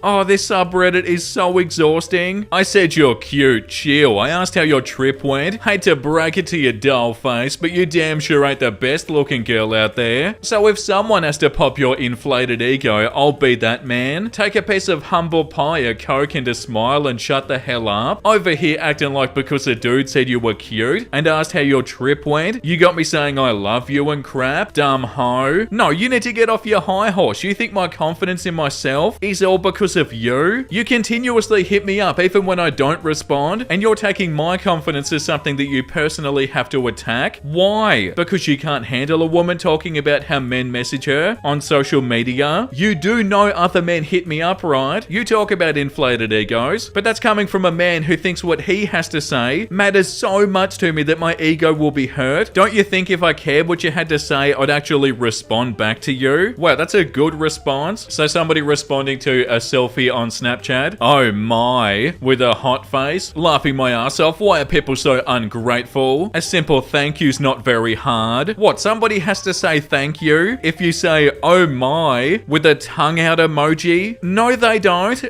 Oh, this subreddit is so exhausting. I said you're cute, chill. I asked how your trip went. Hate to break it to your dull face, but you damn sure ain't the best looking girl out there. So if someone has to pop your inflated ego, I'll be that man. Take a piece of humble pie, a coke and a smile and shut the hell up. Over here acting like because a dude said you were cute and asked how your trip went, you got me saying I love you and crap. Dumb hoe. No, you need to get off your high horse. You think my confidence in myself is all because of you? You continuously hit me up even when I don't respond, and you're taking my confidence as something that you personally have to attack. Why? Because you can't handle a woman talking about how men message her on social media? You do know other men hit me up, right? You talk about inflated egos, but that's coming from a man who thinks what he has to say matters so much to me that my ego will be hurt. Don't you think if I cared what you had to say, I'd actually respond back to you? Wow, that's a good response. So somebody responding to a selfie on Snapchat. Oh my, with a hot face, laughing my ass off. Why are people so ungrateful? A simple thank you's not very hard. What, somebody has to say thank you if you say oh my with a tongue out emoji? No, they don't.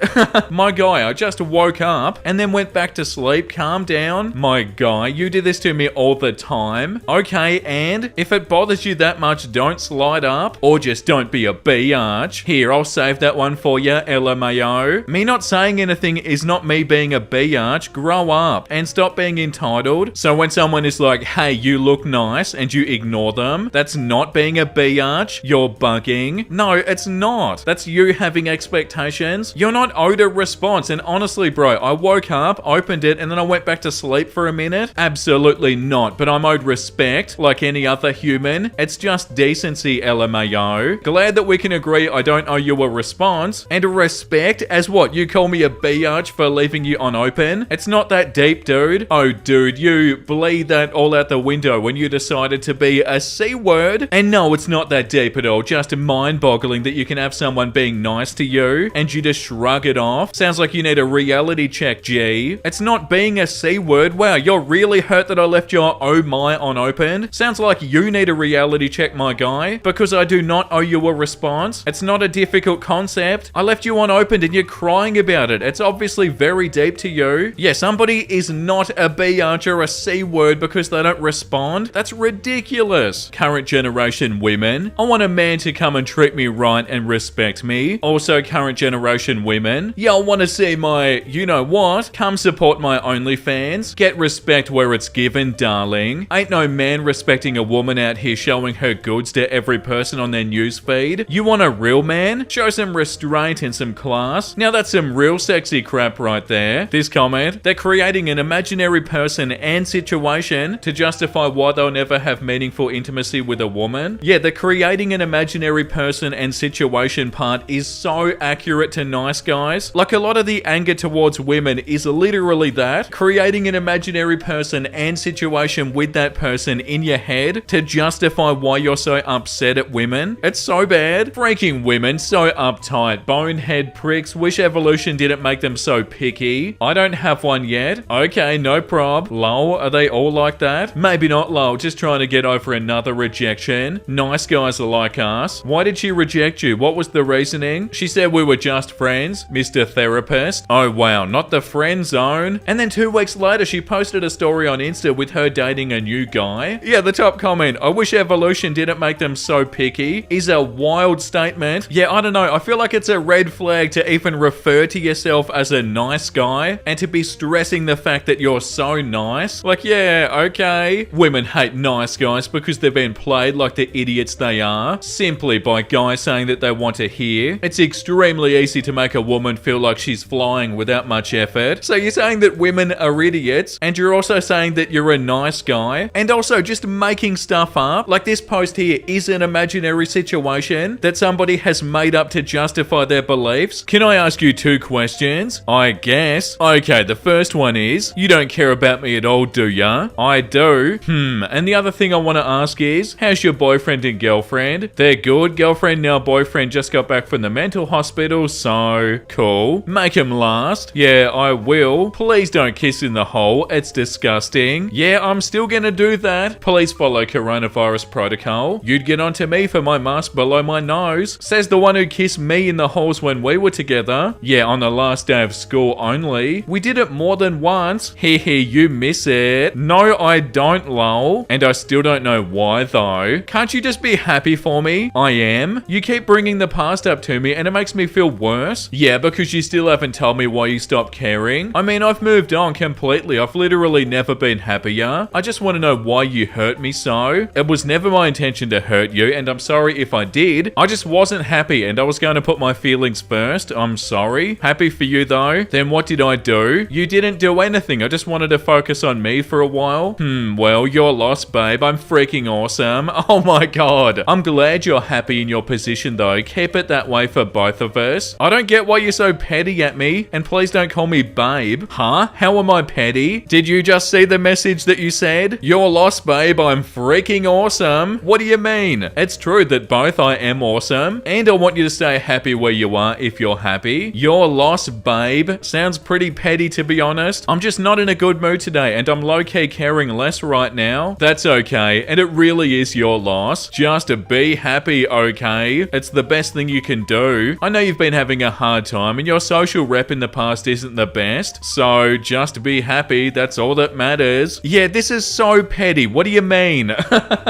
My guy, I just woke up and then went back to sleep. Calm down. My guy, you do this to me all the time. Okay, and if it bothers you that much, don't slide up or just don't be a biatch. Here, I'll save that one for you, LMAO. Me not saying anything is not me being a biatch. Grow up and stop being entitled. So when someone is like, hey, you look nice, and you ignore them, that's not being a biatch. You're bugging. No, it's not. That's you having expectations. You're not owed a response. And honestly, bro, I woke up, opened it, and then I went back to sleep for a minute. Absolutely not. But I'm owed respect like any other human. It's just decency, LMAO. Glad that we can agree I don't owe you a response. And respect as what? You call me a biatch for leaving you unopen? It's not that deep, dude. Oh, dude, you bleed that all out the window when you decided to be a C word. And no, it's not that deep at all. Just mind-boggling that you can have someone being nice to you and you just shrug it off. Sounds like you need a reality check, G. It's not being a C word. Wow, you're really hurt that I left your oh my unopened. Sounds like you need a reality check, my guy, because I do not owe you a response. It's not a difficult concept. I left you unopened and you're crying about it. It's obviously very deep to you. Yeah, somebody is not a biatch or a C word because they don't respond. That's ridiculous. Current generation women. I want a man to come and treat me right and respect me. Also, current generation listen, women. Y'all want to see my you-know-what? Come support my OnlyFans. Get respect where it's given, darling. Ain't no man respecting a woman out here showing her goods to every person on their newsfeed. You want a real man? Show some restraint and some class. Now that's some real sexy crap right there. This comment, they're creating an imaginary person and situation to justify why they'll never have meaningful intimacy with a woman. Yeah, the creating an imaginary person and situation part is so accurate to Nice Guys. Like, a lot of the anger towards women is literally that. Creating an imaginary person and situation with that person in your head to justify why you're so upset at women. It's so bad. Freaking women, so uptight. Bonehead pricks. Wish evolution didn't make them so picky. I don't have one yet. Okay, no prob. Lol, are they all like that? Maybe not, lol. Just trying to get over another rejection. Nice guys are like us. Why did she reject you? What was the reasoning? She said we were just friends, Mr. Therapist. Oh wow, not the friend zone. And then 2 weeks later, she posted a story on Insta with her dating a new guy. Yeah, the top comment, I wish evolution didn't make them so picky, is a wild statement. Yeah, I don't know. I feel like it's a red flag to even refer to yourself as a nice guy and to be stressing the fact that you're so nice. Like, yeah, okay. Women hate nice guys because they've been played like the idiots they are, simply by guys saying that they want to hear. It's extremely easy to make a woman feel like she's flying without much effort. So you're saying that women are idiots, and you're also saying that you're a nice guy, and also just making stuff up. Like, this post here is an imaginary situation that somebody has made up to justify their beliefs. Can I ask you 2 questions? I guess. Okay, the first one is, you don't care about me at all, do ya? I do. And the other thing I want to ask is, how's your boyfriend and girlfriend? They're good. Girlfriend, now boyfriend, just got back from the mental hospital, so cool. Make him last. Yeah, I will. Please don't kiss in the hole. It's disgusting. Yeah, I'm still gonna do that. Please follow coronavirus protocol. You'd get onto me for my mask below my nose. Says the one who kissed me in the halls when we were together. Yeah, on the last day of school only. We did it more than once. Hee, you miss it. No, I don't, lol. And I still don't know why though. Can't you just be happy for me? I am. You keep bringing the past up to me and it makes me feel worse. Yeah, because you still haven't told me why you stopped caring. I mean, I've moved on completely. I've literally never been happier. I just want to know why you hurt me so. It was never my intention to hurt you, and I'm sorry if I did. I just wasn't happy and I was going to put my feelings first. I'm sorry. Happy for you though. Then what did I do? You didn't do anything. I just wanted to focus on me for a while. Well, you're lost, babe. I'm freaking awesome. Oh my god. I'm glad you're happy in your position though. Keep it that way for both of us. I don't get why you're so petty at me, and please don't call me babe. Huh? How am I petty? Did you just see the message that you said? You're lost, babe. I'm freaking awesome. What do you mean? It's true that both I am awesome, and I want you to stay happy where you are if you're happy. You're lost, babe. Sounds pretty petty to be honest. I'm just not in a good mood today, and I'm low-key caring less right now. That's okay, and it really is your loss. Just be happy, okay? It's the best thing you can do. I know you've been having a hard time, and your social rep in the past isn't the best, so just be happy. That's all that matters. Yeah, this is so petty. What do you mean?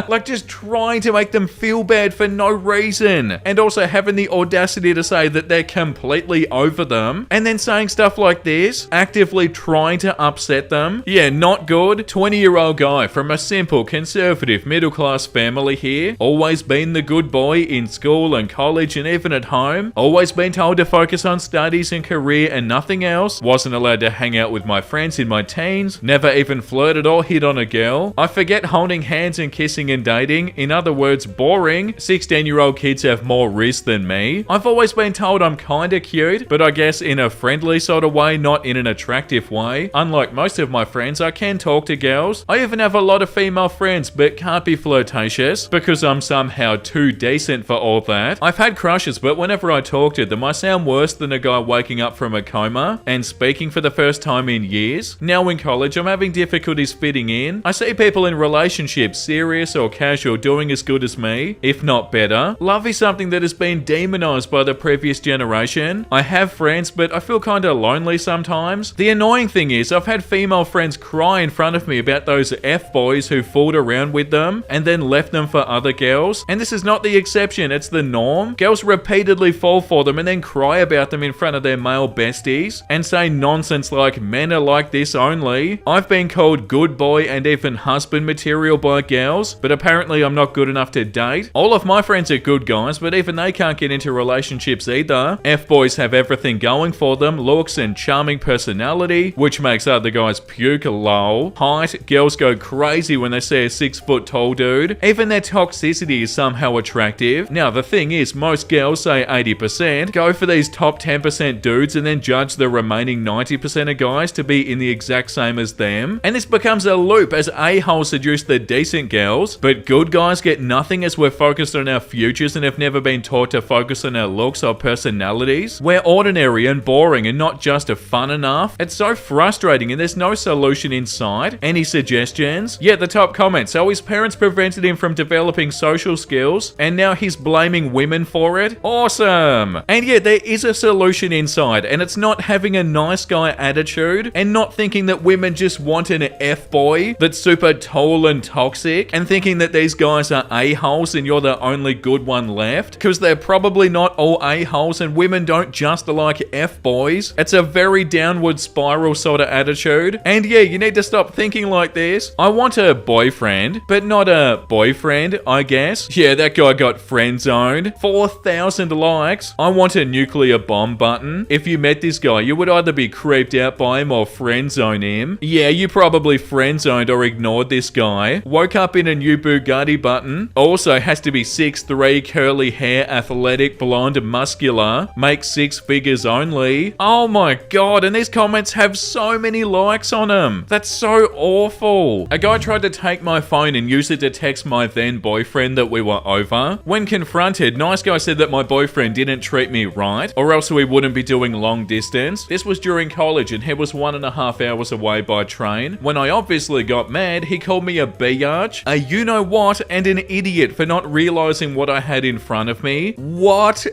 Like, just trying to make them feel bad for no reason, and also having the audacity to say that they're completely over them, and then saying stuff like this, actively trying to upset them. Yeah, not good. 20-year-old guy from a simple, conservative, middle-class family here. Always been the good boy in school and college and even at home. Always been told to focus on studies and career and nothing else. Wasn't allowed to hang out with my friends in my teens. Never even flirted or hit on a girl. I forget holding hands and kissing and dating. In other words, boring. 16-year-old kids have more risk than me. I've always been told I'm kinda cute, but I guess in a friendly sort of way, not in an attractive way. Unlike most of my friends, I can talk to girls. I even have a lot of female friends, but can't be flirtatious because I'm somehow too decent for all that. I've had crushes, but whenever I talk to them, I sound worse than a guy waking up from a coma and speaking for the first time in years. Now in college, I'm having difficulties fitting in. I see people in relationships, serious or casual, doing as good as me, if not better. Love is something that has been demonized by the previous generation. I have friends, but I feel kinda lonely sometimes. The annoying thing is, I've had female friends cry in front of me about those F-boys who fooled around with them and then left them for other girls. And this is not the exception, it's the norm. Girls repeatedly fall for them and then cry cry about them in front of their male besties and say nonsense like men are like this only. I've been called good boy and even husband material by girls, but apparently I'm not good enough to date. All of my friends are good guys, but even they can't get into relationships either. F-boys have everything going for them, looks and charming personality, which makes other guys puke, lol. Height, girls go crazy when they see a 6 foot tall dude. Even their toxicity is somehow attractive. Now the thing is, most girls, say 80%, go for these top 10% dudes and then judge the remaining 90% of guys to be in the exact same as them. And this becomes a loop as a-holes seduce the decent girls, but good guys get nothing as we're focused on our futures and have never been taught to focus on our looks or personalities. We're ordinary and boring and not just fun enough. It's so frustrating and there's no solution in sight. Any suggestions? Yeah, the top comment. So his parents prevented him from developing social skills and now he's blaming women for it? Awesome! And yeah, there is a solution inside, and it's not having a nice guy attitude and not thinking that women just want an F-boy that's super tall and toxic and thinking that these guys are a-holes and you're the only good one left, because they're probably not all a-holes and women don't just like F-boys. It's a very downward spiral sort of attitude. And yeah, you need to stop thinking like this. I want a boyfriend, but not a boyfriend, I guess. Yeah, that guy got friend zoned. 4,000 likes. I want a nuclear bomb button. If you met this guy, you would either be creeped out by him or friend zone him. Yeah, you probably friend zoned or ignored this guy. Woke up in a new Bugatti button. Also has to be 6'3", curly hair, athletic, blonde, muscular. Makes 6 figures only. Oh my god, and these comments have so many likes on them. That's so awful. A guy tried to take my phone and use it to text my then boyfriend that we were over. When confronted, nice guy said that my boyfriend didn't treat me right, or else we wouldn't be doing long distance. This was during college and he was 1.5 hours away by train. When I obviously got mad, he called me a biatch, a you-know-what, and an idiot for not realizing what I had in front of me. What?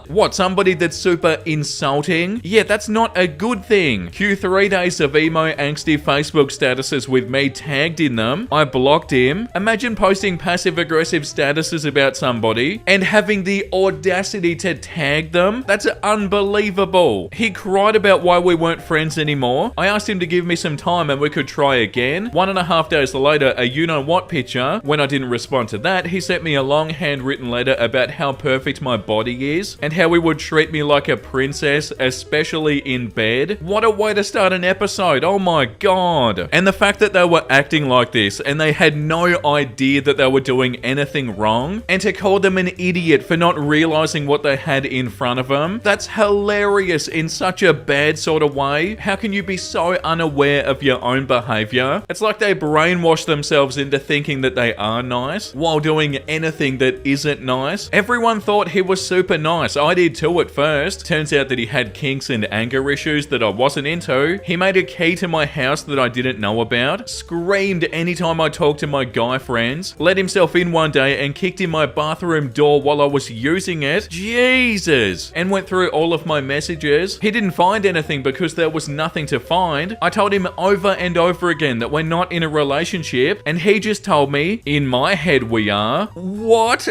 What, somebody that's super insulting? Yeah, that's not a good thing. Cue 3 days of emo angsty Facebook statuses with me tagged in them. I blocked him. Imagine posting passive-aggressive statuses about somebody and having the audacity to tag them. That's unbelievable. He cried about why we weren't friends anymore. I asked him to give me some time and we could try again. 1.5 days later, a you-know-what picture. When I didn't respond to that, he sent me a long handwritten letter about how perfect my body is and how he would treat me like a princess, especially in bed. What a way to start an episode. Oh my god. And the fact that they were acting like this and they had no idea that they were doing anything wrong, and to call them an idiot for not realizing what they had in front of them, that's hilarious in such a bad sort of way. How can you be so unaware of your own behavior? It's like they brainwash themselves into thinking that they are nice while doing anything that isn't nice. Everyone thought he was super nice. I did too at first. Turns out that he had kinks and anger issues that I wasn't into. He made a key to my house that I didn't know about. Screamed anytime I talked to my guy friends. Let himself in one day and kicked in my bathroom door while I was using it. Jesus. And went through all of my messages. He didn't find anything because there was nothing to find. I told him over and over again that we're not in a relationship, and he just told me, in my head we are. What?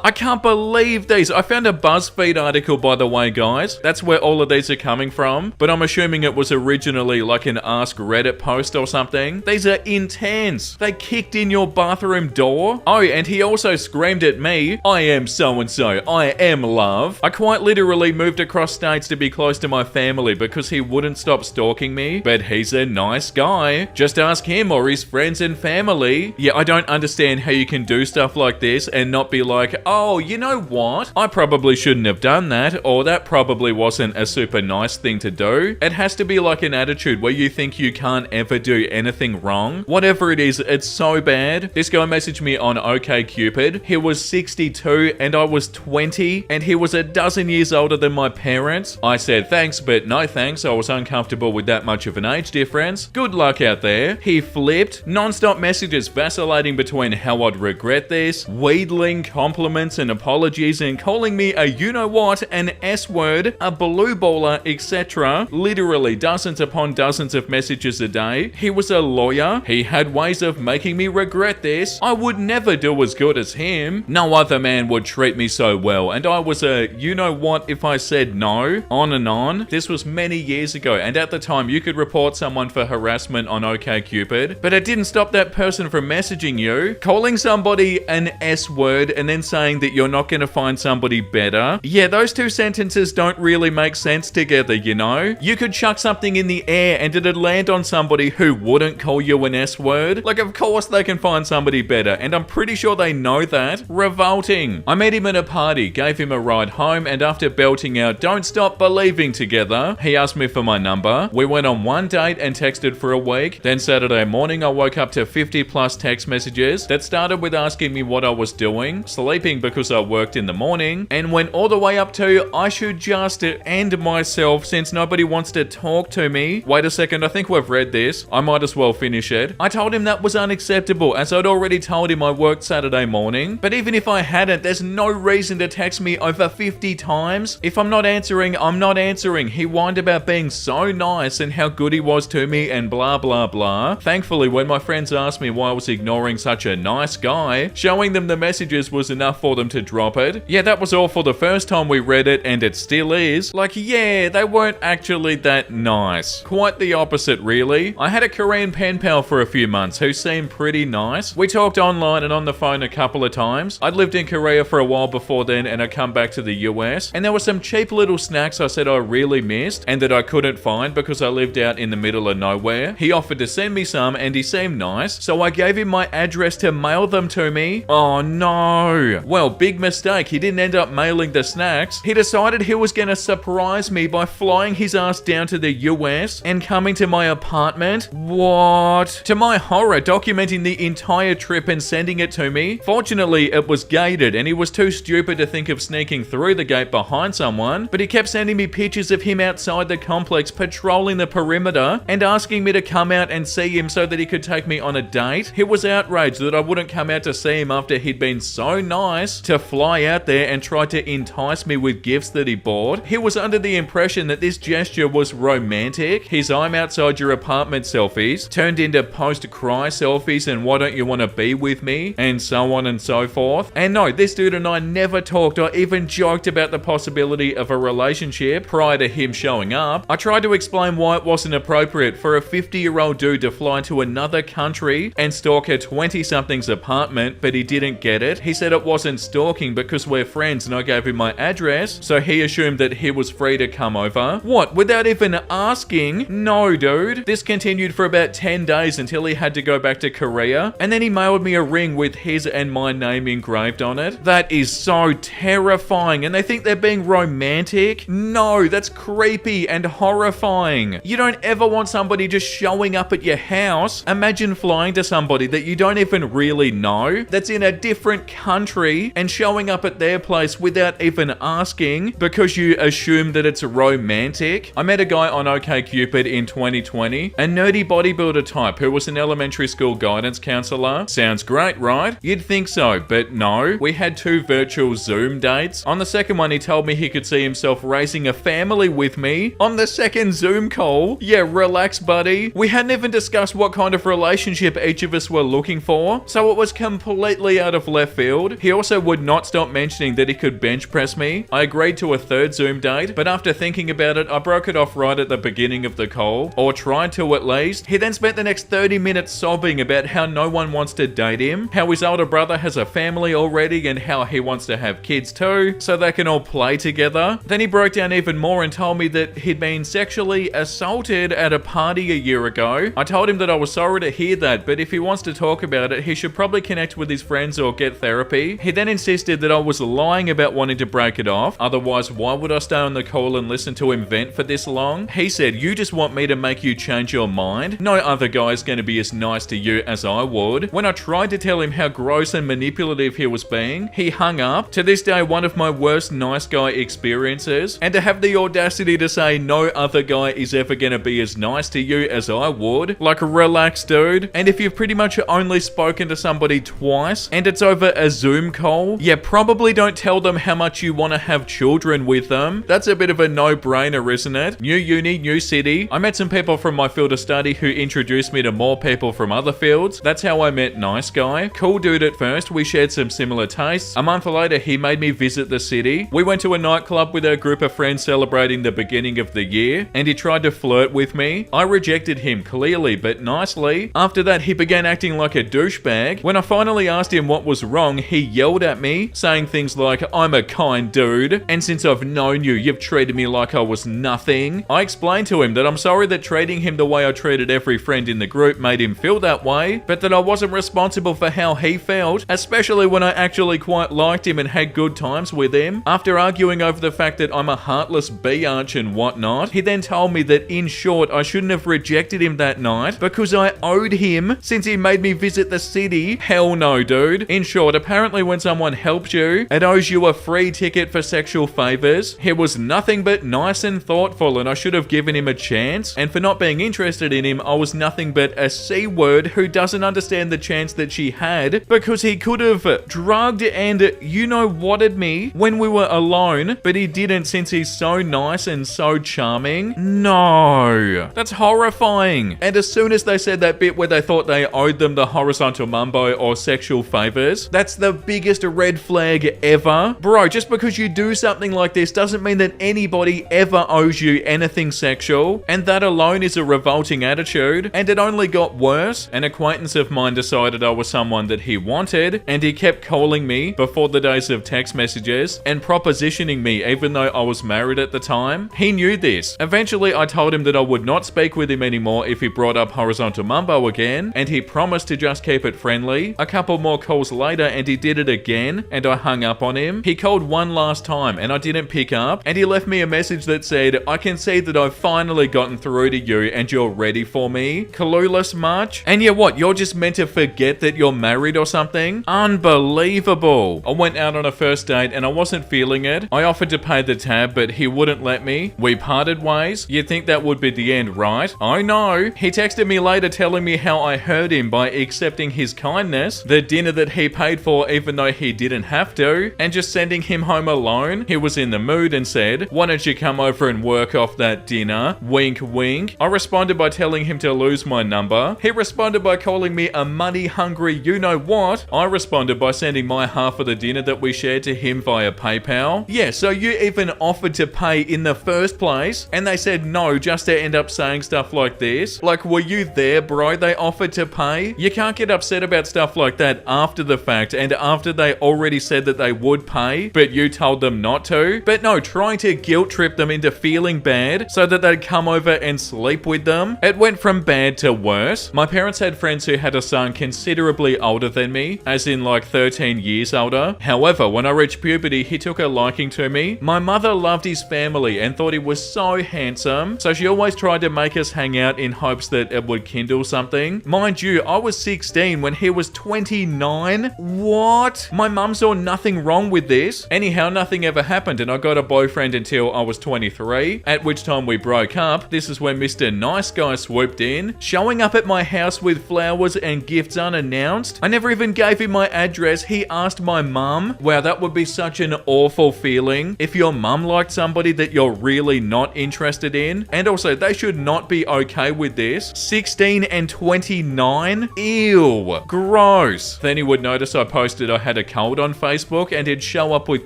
I can't believe these. I found a BuzzFeed article, by the way, guys. That's where all of these are coming from, but I'm assuming it was originally like an Ask Reddit post or something. These are intense. They kicked in your bathroom door. Oh, and he also screamed at me, I am so-and-so. I am love. I quite literally moved across states to be close to my family because he wouldn't stop stalking me, but he's a nice guy. Just ask him or his friends and family. Yeah, I don't understand how you can do stuff like this and not be like, oh, you know what? I probably shouldn't have done that, or that probably wasn't a super nice thing to do. It has to be like an attitude where you think you can't ever do anything wrong. Whatever it is, it's so bad. This guy messaged me on OkCupid. He was 62 and I was 20, and he was a dozen years older than my parents. I said thanks, but no thanks. I was uncomfortable with that much of an age difference. Good luck out there. He flipped. Non-stop messages vacillating between how I'd regret this, wheedling compliments and apologies, and calling me a you-know-what, an S-word, a blue baller, etc. Literally dozens upon dozens of messages a day. He was a lawyer. He had ways of making me regret this. I would never do as good as him. No other man would treat me so well, and I was a you know what if I said no? On and on. This was many years ago, and at the time you could report someone for harassment on OkCupid, but it didn't stop that person from messaging you, calling somebody an S word, and then saying that you're not going to find somebody better. Yeah, those two sentences don't really make sense together, you know? You could chuck something in the air and it'd land on somebody who wouldn't call you an S word. Like, of course they can find somebody better, and I'm pretty sure they know that. Revolting. I met him at a party, gave him a ride home, and after belting out "Don't Stop Believing" together, he asked me for my number. We went on one date and texted for a week. Then Saturday morning I woke up to 50 plus text messages that started with asking me what I was doing, sleeping because I worked in the morning, and went all the way up to "I should just end myself since nobody wants to talk to me." Wait a second, I think we've read this. I might as well finish it. I told him that was unacceptable, as I'd already told him I worked Saturday morning. But even if I hadn't, there's no reason to text me over 50 times. If I'm not answering, I'm not answering. He whined about being so nice and how good he was to me and blah blah blah. Thankfully, when my friends asked me why I was ignoring such a nice guy, showing them the messages was enough for them to drop it. Yeah, that was all for the first time we read it, and it still is. Like, yeah, they weren't actually that nice. Quite the opposite, really. I had a Korean pen pal for a few months who seemed pretty nice. We talked online and on the phone a couple of times. I'd lived in Korea for a while before then, and I'd come back to the US, and there were some cheap little snacks I said I really missed and that I couldn't find because I lived out in the middle of nowhere. He offered to send me some, and he seemed nice, so I gave him my address to mail them to me. Oh no. Well, big mistake. He didn't end up mailing the snacks. He decided he was gonna surprise me by flying his ass down to the US and coming to my apartment. What? To my horror, documenting the entire trip and sending it to me. Fortunately, it was gated, and he was too stupid to think of sneaking through the gate behind someone, but he kept sending me pictures of him outside the complex patrolling the perimeter and asking me to come out and see him so that he could take me on a date. He was outraged that I wouldn't come out to see him after he'd been so nice to fly out there and try to entice me with gifts that he bought. He was under the impression that this gesture was romantic. His "I'm outside your apartment" selfies turned into post-cry selfies and "why don't you want to be with me?" and so on and so forth. And no, this dude and I never talked or even joked about the possibility of a relationship prior to him showing up. I tried to explain why it wasn't appropriate for a 50-year-old dude to fly to another country and stalk a 20-something's apartment, but he didn't get it. He said it wasn't stalking because we're friends and I gave him my address, so he assumed that he was free to come over. What, without even asking? No, dude. This continued for about 10 days until he had to go back to Korea, and then he mailed me a ring with his and my name engraved on it. That is so terrifying, and they think they're being romantic? No, that's creepy and horrifying. You don't ever want somebody just showing up at your house. Imagine flying to somebody that you don't even really know, that's in a different country, and showing up at their place without even asking because you assume that it's romantic. I met a guy on OkCupid in 2020, a nerdy bodybuilder type who was an elementary school guidance counselor. Sounds great, right? You'd think so, but no. We had 2 virtual Zoom dates. On the second one, he told me he could see himself raising a family with me. On the second Zoom call, yeah, relax, buddy. We hadn't even discussed what kind of relationship each of us were looking for, so it was completely out of left field. He also would not stop mentioning that he could bench press me. I agreed to a 3rd Zoom date, but after thinking about it, I broke it off right at the beginning of the call, or tried to at least. He then spent the next 30 minutes sobbing about how no one wants to date him, how his older brother has a family already, and how he wants to have kids too, so they can all play together. Then he broke down even more and told me that he'd been sexually assaulted at a party a year ago. I told him that I was sorry to hear that, but if he wants to talk about it, he should probably connect with his friends or get therapy. He then insisted that I was lying about wanting to break it off, otherwise why would I stay on the call and listen to him vent for this long? He said, "You just want me to make you change your mind? No other guy's gonna be as nice to you as I would." When I tried to tell him how gross and manipulative he was being, he hung up. To this day, one of my worst nice guy experiences, and to have the audacity to say no other guy is ever gonna be as nice to you as I would. Like, relax, dude. And if you've pretty much only spoken to somebody twice and it's over a Zoom call, yeah, probably don't tell them how much you want to have children with them. That's a bit of a no-brainer, isn't it? New uni, new city. I met some people from my field of study who introduced me to more people from other fields. That's how I met Nice Guy. Cool dude at first, we shared some similar tastes. A month later, he made me visit the city. Vincey. We went to a nightclub with our group of friends celebrating the beginning of the year, and he tried to flirt with me. I rejected him clearly but nicely. After that, he began acting like a douchebag. When I finally asked him what was wrong, he yelled at me, saying things like, "I'm a kind dude, and since I've known you, you've treated me like I was nothing." I explained to him that I'm sorry that treating him the way I treated every friend in the group made him feel that way, but that I wasn't responsible for how he felt, especially when I actually quite liked him and had good times with him. After arguing over the fact that I'm a heartless biatch and whatnot, he then told me that in short, I shouldn't have rejected him that night because I owed him since he made me visit the city. Hell no, dude. In short, apparently when someone helps you, it owes you a free ticket for sexual favors. He was nothing but nice and thoughtful, and I should have given him a chance. And for not being interested in him, I was nothing but a C-word who doesn't understand the chance that she had, because he could have drugged and you-know-whatted me when we were alone, but he didn't since he's so nice and so charming. No, that's horrifying. And as soon as they said that bit where they thought they owed them the horizontal mumbo or sexual favors, that's the biggest red flag ever. Bro, just because you do something like this doesn't mean that anybody ever owes you anything sexual, and that alone is a revolting attitude. And it only got worse. An acquaintance of mine decided I was someone that he wanted, and he kept calling me before the days of text messages and propositioning me even though I was married at the time. He knew this. Eventually, I told him that I would not speak with him anymore if he brought up horizontal mumbo again, and he promised to just keep it friendly. A couple more calls later and he did it again, and I hung up on him. He called one last time and I didn't pick up, and he left me a message that said, "I can see that I've finally gotten through to you and you're ready for me." Clueless much? And yeah, what? You're just meant to forget that you're married or something? Unbelievable. I went out on a first date and I wasn't feeling it. I offered to pay the tab, but he wouldn't let me. We parted ways. You'd think that would be the end, right? Oh no. He texted me later telling me how I hurt him by accepting his kindness, the dinner that he paid for even though he didn't have to, and just sending him home alone. He was in the mood and said, "Why don't you come over and work off that dinner? Wink, wink." I responded by telling him to lose my number. He responded by calling me a money-hungry you-know-what. I responded by sending my half of the dinner that we shared to him via PayPal. Yeah, so you even offered to pay in the first place, and they said no just to end up saying stuff like this. Like, were you there, bro? They offered to pay? You can't get upset about stuff like that after the fact and after they already said that they would pay, but you told them not to. But no, trying to guilt trip them into feeling bad so that they'd come over and sleep with them. It went from bad to worse. My parents had friends who had a son considerably older than me, as in like 13 years older. However, when I reached puberty, he took a liking to me. My mother loved his family and thought he was so handsome, so she always tried to make us hang out in hopes that it would kindle something. Mind you, I was 16 when he was 29. What? My mum saw nothing wrong with this. Anyhow, nothing ever happened and I got a boyfriend until I was 23, at which time we broke up. This is when Mr. Nice Guy swooped in, showing up at my house with flowers and gifts unannounced. I never even gave him my address. He asked my mum. Wow, that would be such an awful feeling if your mum liked somebody that you're really not interested in. And also, they should not be okay with this. 16 and 29? Ew. Gross. Then he would notice I posted I had a cold on Facebook, and he'd show up with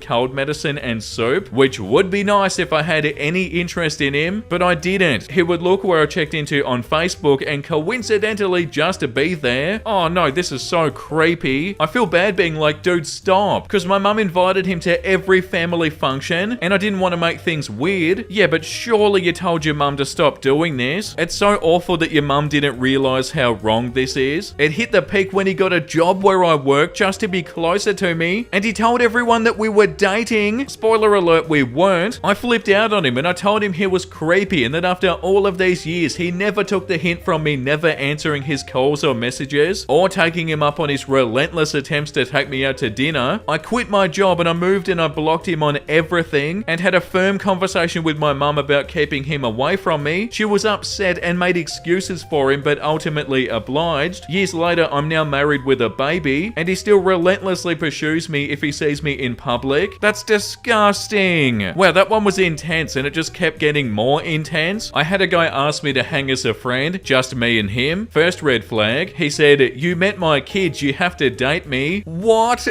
cold medicine and soup, which would be nice if I had any interest in him, but I didn't. He would look where I checked into on Facebook and coincidentally just to be there. Oh no, this is so creepy. I feel bad being like, dude, stop. Because my mum invited him to every family function and I didn't want to make things weird. Yeah, but surely you told your mum to stop doing this. It's so awful that your mum didn't realize how wrong this is. It hit the peak when he got a job where I work just to be closer to me, and he told everyone that we were dating. Spoiler alert, we weren't. I flipped out on him and I told him he was creepy and that after all of these years, he never took the hint from me never answering his calls or messages or taking him up on his relentless attempts to take me out to dinner. I quit my job and I moved and I blocked him on everything and had a firm conversation with my mum about keeping him away from me. She was upset and made excuses for him, but ultimately obliged. Years later, I'm now married with a baby and he still relentlessly pursues me if he sees me in public. That's disgusting. Wow, that one was intense and it just kept getting more intense. I had a guy ask me to hang as a friend, just me and him. First red flag, he said, "You met my kids, you have to date me." What?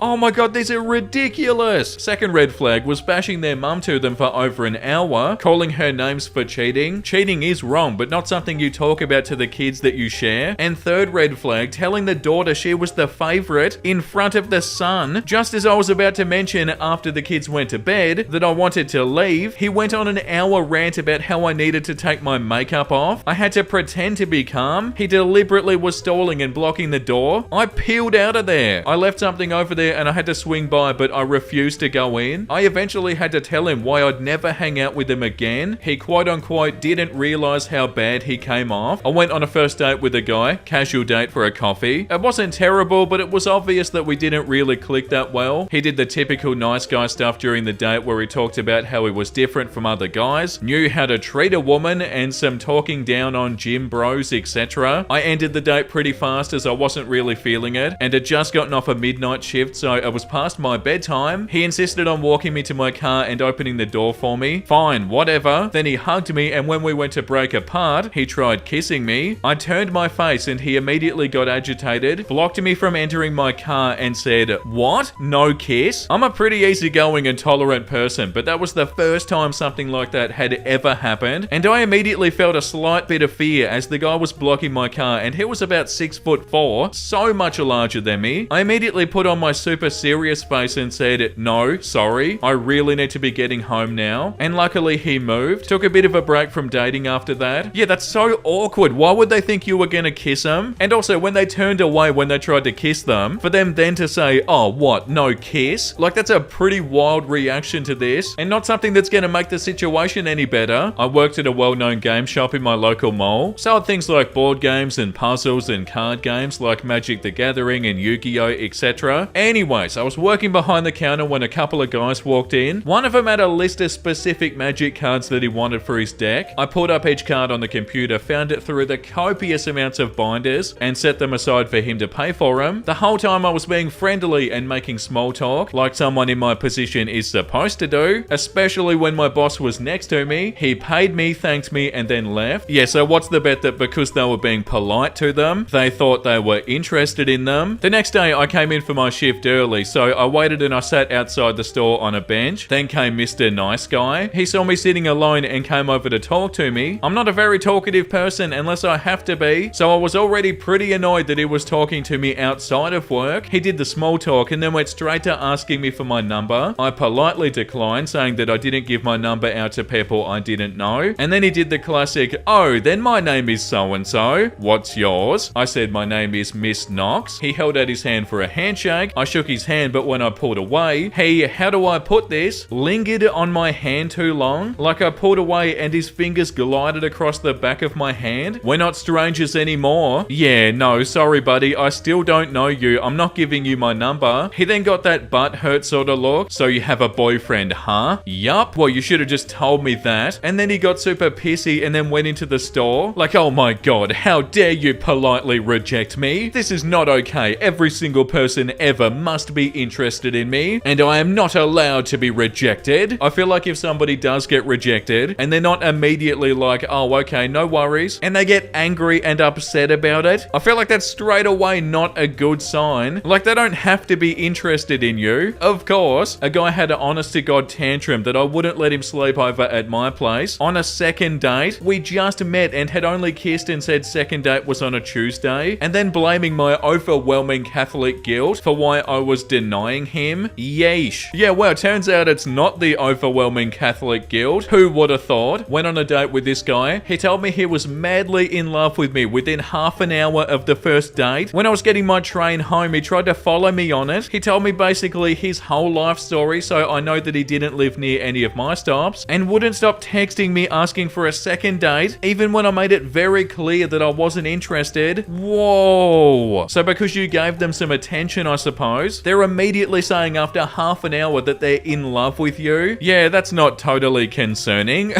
Oh my god, these are ridiculous. Second red flag was bashing their mum to them for over an hour, calling her names for cheating. Cheating is wrong, but not something you talk about to the kids that you share. And third red flag, telling the daughter she was the favorite in front of the son. Just as I was about to mention after the kids went to bed that I wanted to leave, he went on an hour rant about how I needed to take my makeup off. I had to pretend to be calm. He deliberately was stalling and blocking the door. I peeled out of there. I left something over there and I had to swing by, but I refused to go in. I eventually had to tell him why I'd never hang out with him again. He quote unquote didn't realize how bad he came off. I went on a first date with a guy, casual date for a coffee. It wasn't terrible, but it was obvious that we didn't really click that well. He did the typical nice guy stuff during the date where he talked about how he was different from other guys, knew how to treat a woman, and some talking down on gym bros, etc. I ended the date pretty fast as I wasn't really feeling it, and had just gotten off a midnight shift, so it was past my bedtime. He insisted on walking me to my car and opening the door for me. Fine, whatever. Then he hugged me, and when we went to break apart, he tried kissing me. I turned my face and he immediately got agitated, blocked me from entering my car and said, "What? No kiss?" I'm a pretty easygoing and tolerant person, but that was the first time something like that had ever happened, and I immediately felt a slight bit of fear as the guy was blocking my car, and he was about 6'4", so much larger than me. I immediately put on my super serious face and said, "No, sorry, I really need to be getting home now." And luckily he moved. Took a bit of a break from dating after that. Yeah, that's so awkward. Why would they think you were gonna kiss them? And also, when they turned away when they tried to kiss them, for them then to say, "Oh, what? No kiss?" Like, that's a pretty wild reaction to this, and not something that's gonna make the situation any better. I worked at a well-known game shop in my local mall. Sold things like board games and puzzles and card games like Magic the Gathering and Yu-Gi-Oh, etc. Anyways, I was working behind the counter when a couple of guys walked in. One of them had a list of specific Magic cards that he wanted for his deck. I pulled up each card on the computer, found it through the copious amounts of binders, and set them aside for him to pay for them. The whole time I was being friendly and making small talk, like someone in my position is supposed to do, especially when my boss was next to me. He paid me, thanked me, and then left. Yeah, so what's the bet that because they were being polite to them, they thought they were interested in them? The next day I came in for my shift early, so I waited and I sat outside the store on a bench. Then came Mr. Nice Guy. He saw me sitting alone and came over to talk to me. I'm not a very talkative person unless I have to be, so I was already pretty annoyed that he was talking to me outside of work. He did the small talk and then went straight to asking me for my number. I politely declined, saying that I didn't give my number out to people I didn't know. And then he did the classic, "Oh, then my name is so-and-so. What's yours?" I said my name is Miss Knox. He held out his hand for a handshake. I shook his hand, but when I pulled away, he, how do I put this, lingered on my hand too long. Like I pulled away and his fingers glided across the back of my hand. We're not strangers anymore. Yeah, no, sorry buddy, I still don't know you. I'm not giving you my number. He then got that butt hurt sort of look. So you have a boyfriend, huh? Yup. Well, you should have just told me that. And then he got super pissy and then went into the store. Like, oh my god, how dare you politely reject me? This is not okay. Every single person ever must be interested in me, and I am not allowed to be rejected. I feel like if somebody does get rejected and they're not immediately like, oh, okay, no worries, and they get angry and upset about it, I feel like that's straight away not a good sign. Like, they don't have to be interested in you. Of course, a guy had an honest to God tantrum that I wouldn't let him sleep over at my place. On a second date, we just met and had only kissed and said second date was on a Tuesday, and then blaming my overwhelming Catholic guilt for why I was denying him. Yeesh. Yeah, well, turns out it's not the overwhelming Catholic guilt. Who would have thought? Went on a date with this guy. He told me he was madly in love with me within half an hour of the first date. When I was getting my train home, he tried to follow me on it. He told me basically his whole life story, so I know that he didn't live near any of my stops, and wouldn't stop texting me asking for a second date, even when I made it very clear that I wasn't interested. Whoa. So because you gave them some attention, I suppose, they're immediately saying after half an hour that they're in love with you? Yeah, that's not totally concerning.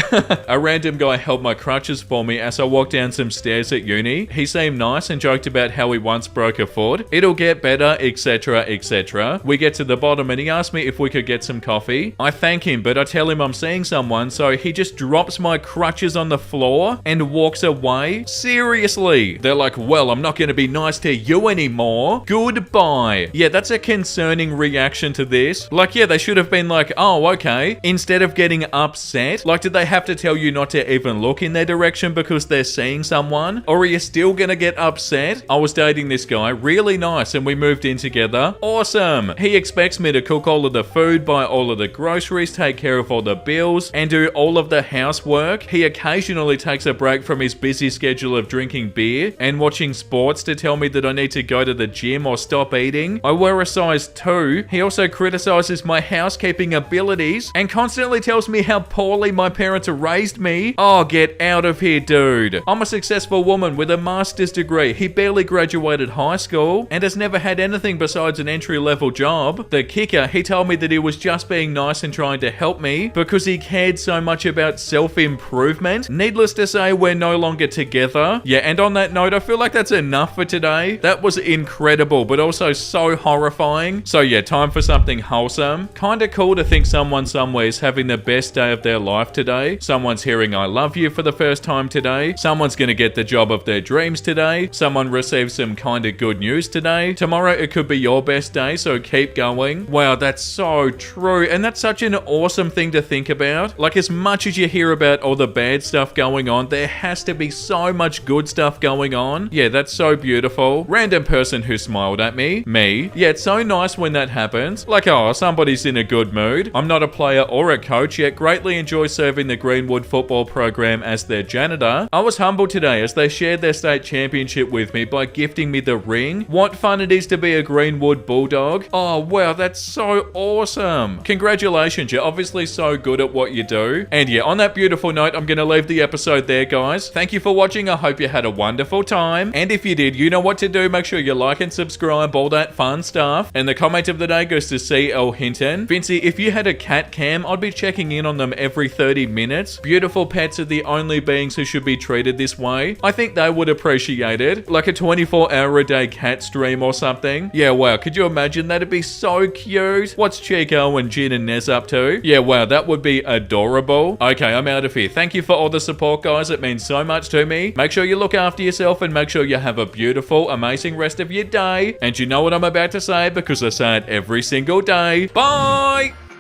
A random guy held my crutches for me as I walked down some stairs at uni. He seemed nice and joked about how he once broke a foot. It'll get better, etc, etc. We get to the bottom and he asked me if we could get some coffee. I thank him, but I tell him I'm seeing someone, so he just drops my crutches on the floor and walks away. Seriously. They're like, well, I'm not going to be nice to you anymore. Goodbye. Yeah, that's that's a concerning reaction to this. Like, yeah, they should have been like, oh, okay. Instead of getting upset, like, did they have to tell you not to even look in their direction because they're seeing someone? Or are you still gonna get upset? I was dating this guy, really nice, and we moved in together. Awesome. He expects me to cook all of the food, buy all of the groceries, take care of all the bills, and do all of the housework. He occasionally takes a break from his busy schedule of drinking beer and watching sports to tell me that I need to go to the gym or stop eating. I wear a size 2. He also criticizes my housekeeping abilities and constantly tells me how poorly my parents raised me. Oh, get out of here, dude. I'm a successful woman with a master's degree. He barely graduated high school and has never had anything besides an entry-level job. The kicker, he told me that he was just being nice and trying to help me because he cared so much about self-improvement. Needless to say, we're no longer together. Yeah, and on that note, I feel like that's enough for today. That was incredible, but also so horrifying. So yeah, time for something wholesome. Kinda cool to think someone somewhere is having the best day of their life today. Someone's hearing I love you for the first time today. Someone's gonna get the job of their dreams today. Someone receives some kinda good news today. Tomorrow it could be your best day, so keep going. Wow, that's so true. And that's such an awesome thing to think about. Like, as much as you hear about all the bad stuff going on, there has to be so much good stuff going on. Yeah, that's so beautiful. Random person who smiled at me. Me. Yeah, it's so nice when that happens. Like, oh, somebody's in a good mood. I'm not a player or a coach, yet greatly enjoy serving the Greenwood football program as their janitor. I was humbled today as they shared their state championship with me by gifting me the ring. What fun it is to be a Greenwood Bulldog. Oh, wow, that's so awesome. Congratulations, you're obviously so good at what you do. And yeah, on that beautiful note, I'm gonna leave the episode there, guys. Thank you for watching. I hope you had a wonderful time. And if you did, you know what to do. Make sure you like and subscribe, all that fun stuff. And the comment of the day goes to C.L. Hinton. Vincey, if you had a cat cam, I'd be checking in on them every 30 minutes. Beautiful pets are the only beings who should be treated this way. I think they would appreciate it. Like a 24-hour-a-day cat stream or something. Yeah, wow, could you imagine? That'd be so cute. What's Chico and Jin and Nez up to? Yeah, wow, that would be adorable. Okay, I'm out of here. Thank you for all the support, guys. It means so much to me. Make sure you look after yourself and make sure you have a beautiful, amazing rest of your day. And you know what I'm about to say because I say it every single day. Bye!